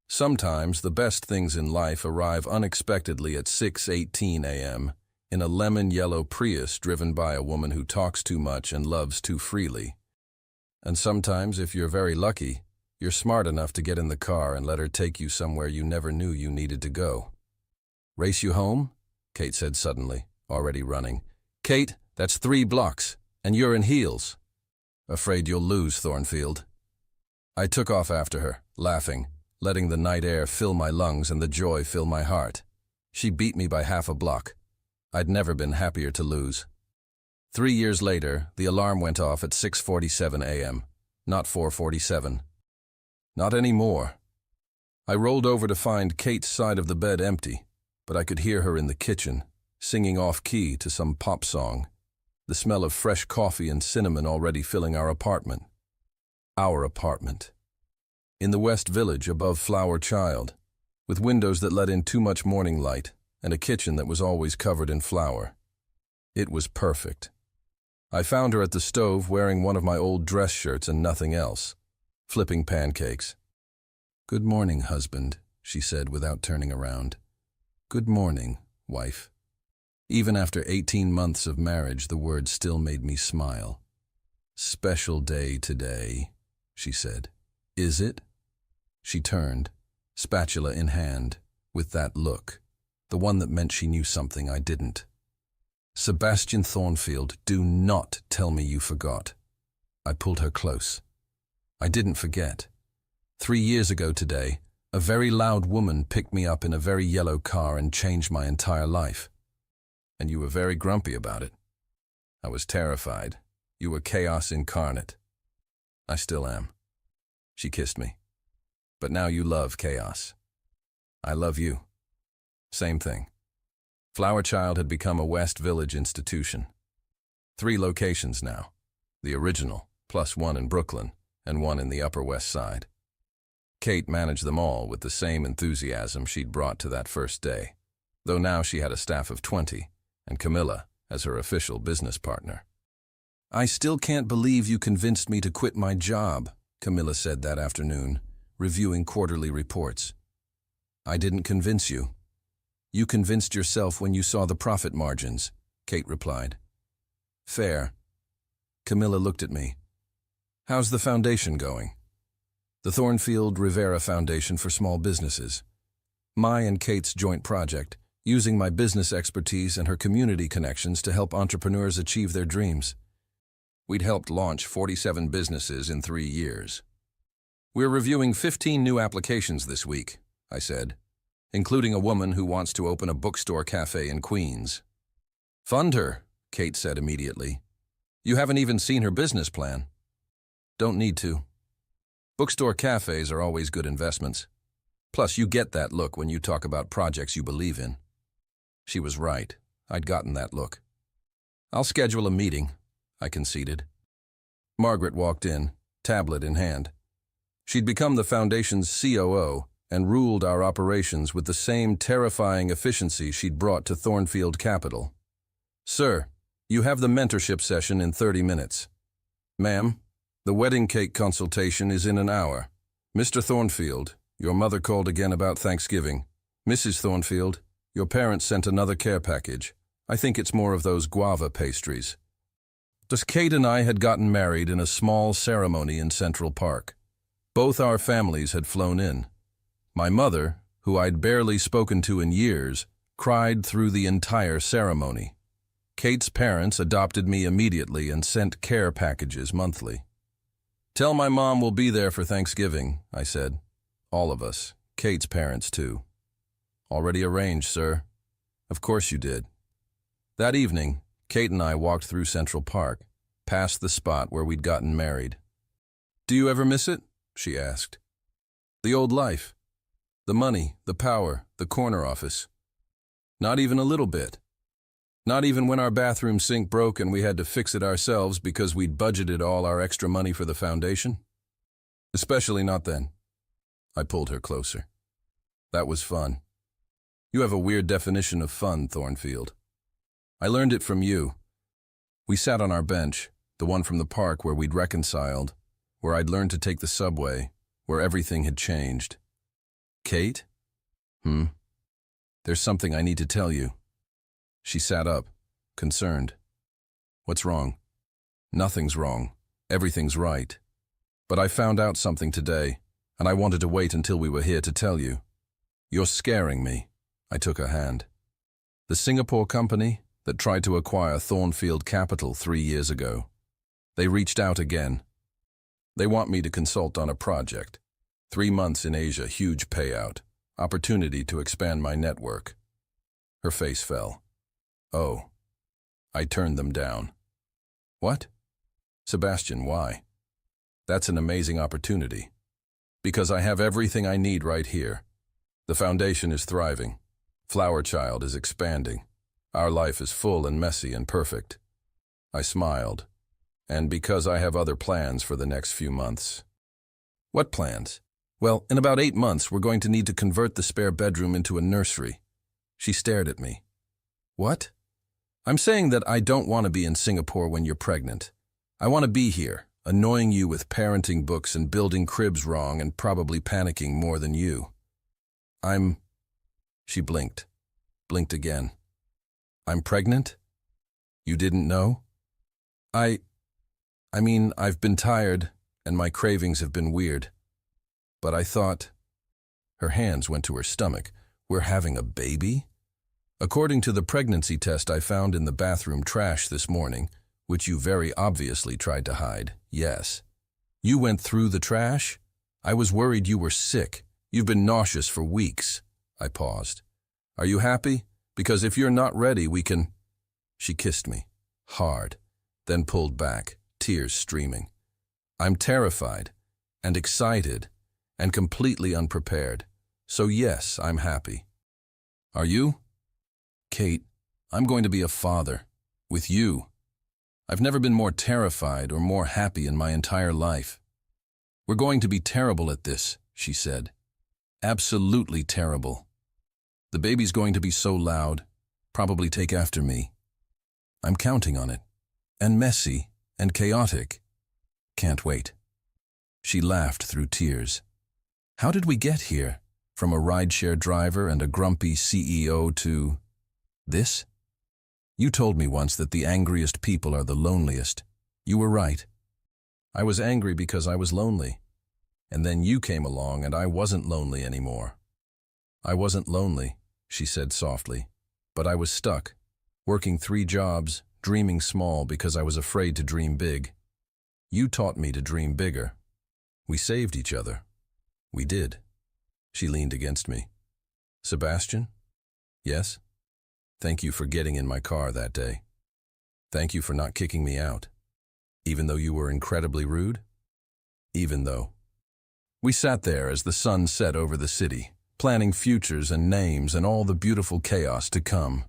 Sometimes the best things in life arrive unexpectedly at 6:18 a.m. in a lemon-yellow Prius driven by a woman who talks too much and loves too freely. And sometimes, if you're very lucky, you're smart enough to get in the car and let her take you somewhere you never knew you needed to go. Race you home? Kate said suddenly, already running. Kate, that's 3 blocks, and you're in heels. Afraid you'll lose, Thornfield. I took off after her, laughing, letting the night air fill my lungs and the joy fill my heart. She beat me by half a block. I'd never been happier to lose. 3 years later, the alarm went off at 6:47 a.m., not 4:47. Not anymore. I rolled over to find Kate's side of the bed empty, but I could hear her in the kitchen, singing off-key to some pop song, the smell of fresh coffee and cinnamon already filling our apartment. Our apartment. In the West Village above Flower Child, with windows that let in too much morning light and a kitchen that was always covered in flour. It was perfect. I found her at the stove wearing one of my old dress shirts and nothing else, flipping pancakes. Good morning, husband, she said without turning around. Good morning, wife. Even after 18 months of marriage, the word still made me smile. Special day today, she said. Is it? She turned, spatula in hand, with that look, the one that meant she knew something I didn't. Sebastian Thornfield, do not tell me you forgot. I pulled her close. I didn't forget. 3 years ago today, a very loud woman picked me up in a very yellow car and changed my entire life. And you were very grumpy about it. I was terrified. You were chaos incarnate. I still am. She kissed me. But now you love chaos. I love you. Same thing. Flower Child had become a West Village institution. 3 locations now. The original, plus one in Brooklyn, and one in the Upper West Side. Kate managed them all with the same enthusiasm she'd brought to that first day, though now she had a staff of 20, and Camilla as her official business partner. I still can't believe you convinced me to quit my job, Camilla said that afternoon, reviewing quarterly reports. I didn't convince you. You convinced yourself when you saw the profit margins, Kate replied. Fair. Camilla looked at me. How's the foundation going? The Thornfield Rivera Foundation for Small Businesses. My and Kate's joint project, using my business expertise and her community connections to help entrepreneurs achieve their dreams. We'd helped launch 47 businesses in 3 years. We're reviewing 15 new applications this week, I said, including a woman who wants to open a bookstore cafe in Queens. Fund her, Kate said immediately. You haven't even seen her business plan. Don't need to. Bookstore cafes are always good investments. Plus, you get that look when you talk about projects you believe in. She was right. I'd gotten that look. I'll schedule a meeting, I conceded. Margaret walked in, tablet in hand. She'd become the foundation's COO and ruled our operations with the same terrifying efficiency she'd brought to Thornfield Capital. Sir, you have the mentorship session in 30 minutes. Ma'am, the wedding cake consultation is in an hour. Mr. Thornfield, your mother called again about Thanksgiving. Mrs. Thornfield, your parents sent another care package. I think it's more of those guava pastries. Kate and I had gotten married in a small ceremony in Central Park. Both our families had flown in. My mother, who I'd barely spoken to in years, cried through the entire ceremony. Kate's parents adopted me immediately and sent care packages monthly. Tell my mom we'll be there for Thanksgiving, I said. All of us, Kate's parents too. Already arranged, sir. Of course you did. That evening, Kate and I walked through Central Park, past the spot where we'd gotten married. Do you ever miss it? She asked. The old life. The money, the power, the corner office. Not even a little bit. Not even when our bathroom sink broke and we had to fix it ourselves because we'd budgeted all our extra money for the foundation. Especially not then. I pulled her closer. That was fun. You have a weird definition of fun, Thornfield. I learned it from you. We sat on our bench, the one from the park where we'd reconciled, where I'd learned to take the subway, where everything had changed. Kate? There's something I need to tell you. She sat up, concerned. What's wrong? Nothing's wrong. Everything's right. But I found out something today, and I wanted to wait until we were here to tell you. You're scaring me. I took her hand. The Singapore company that tried to acquire Thornfield Capital 3 years ago. They reached out again. They want me to consult on a project. 3 months in Asia, huge payout. Opportunity to expand my network. Her face fell. Oh. I turned them down. What? Sebastian, why? That's an amazing opportunity. Because I have everything I need right here. The foundation is thriving. Flower Child is expanding. Our life is full and messy and perfect. I smiled. And because I have other plans for the next few months. What plans? Well, in about 8 months, we're going to need to convert the spare bedroom into a nursery. She stared at me. What? I'm saying that I don't want to be in Singapore when you're pregnant. I want to be here, annoying you with parenting books and building cribs wrong and probably panicking more than you. She blinked again. I'm pregnant? You didn't know? I mean, I've been tired and my cravings have been weird. But I thought, her hands went to her stomach, we're having a baby? According to the pregnancy test I found in the bathroom trash this morning, which you very obviously tried to hide, yes. You went through the trash? I was worried you were sick. You've been nauseous for weeks. I paused. Are you happy? Because if you're not ready, we can... She kissed me, hard, then pulled back, tears streaming. I'm terrified and excited and completely unprepared. So yes, I'm happy. Are you? Kate, I'm going to be a father. With you. I've never been more terrified or more happy in my entire life. We're going to be terrible at this, she said. Absolutely terrible. The baby's going to be so loud, probably take after me. I'm counting on it. And messy and chaotic. Can't wait. She laughed through tears. How did we get here? From a rideshare driver and a grumpy CEO to this? You told me once that the angriest people are the loneliest. You were right. I was angry because I was lonely. And then you came along and I wasn't lonely anymore. I wasn't lonely, she said softly, but I was stuck, working 3 jobs, dreaming small because I was afraid to dream big. You taught me to dream bigger. We saved each other. We did. She leaned against me. Sebastian? Yes? Thank you for getting in my car that day. Thank you for not kicking me out. Even though you were incredibly rude? Even though. We sat there as the sun set over the city, planning futures and names and all the beautiful chaos to come.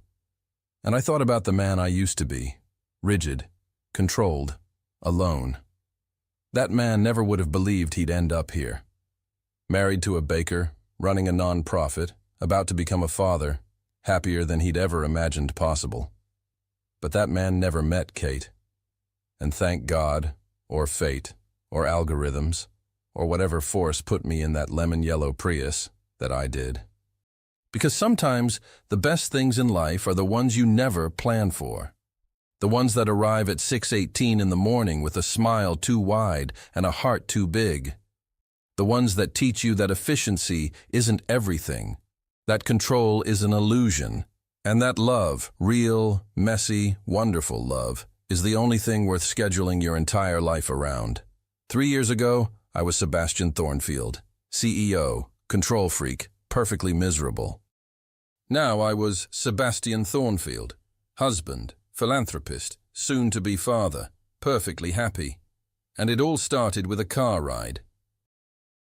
And I thought about the man I used to be, rigid, controlled, alone. That man never would have believed he'd end up here. Married to a baker, running a non-profit, about to become a father, happier than he'd ever imagined possible. But that man never met Kate. And thank God, or fate, or algorithms, or whatever force put me in that lemon-yellow Prius, that I did. Because sometimes the best things in life are the ones you never plan for. The ones that arrive at 6:18 in the morning with a smile too wide and a heart too big. The ones that teach you that efficiency isn't everything, that control is an illusion, and that love, real, messy, wonderful love, is the only thing worth scheduling your entire life around. 3 years ago, I was Sebastian Thornfield, CEO, control freak, perfectly miserable. Now I was Sebastian Thornfield, husband, philanthropist, soon-to-be father, perfectly happy. And it all started with a car ride.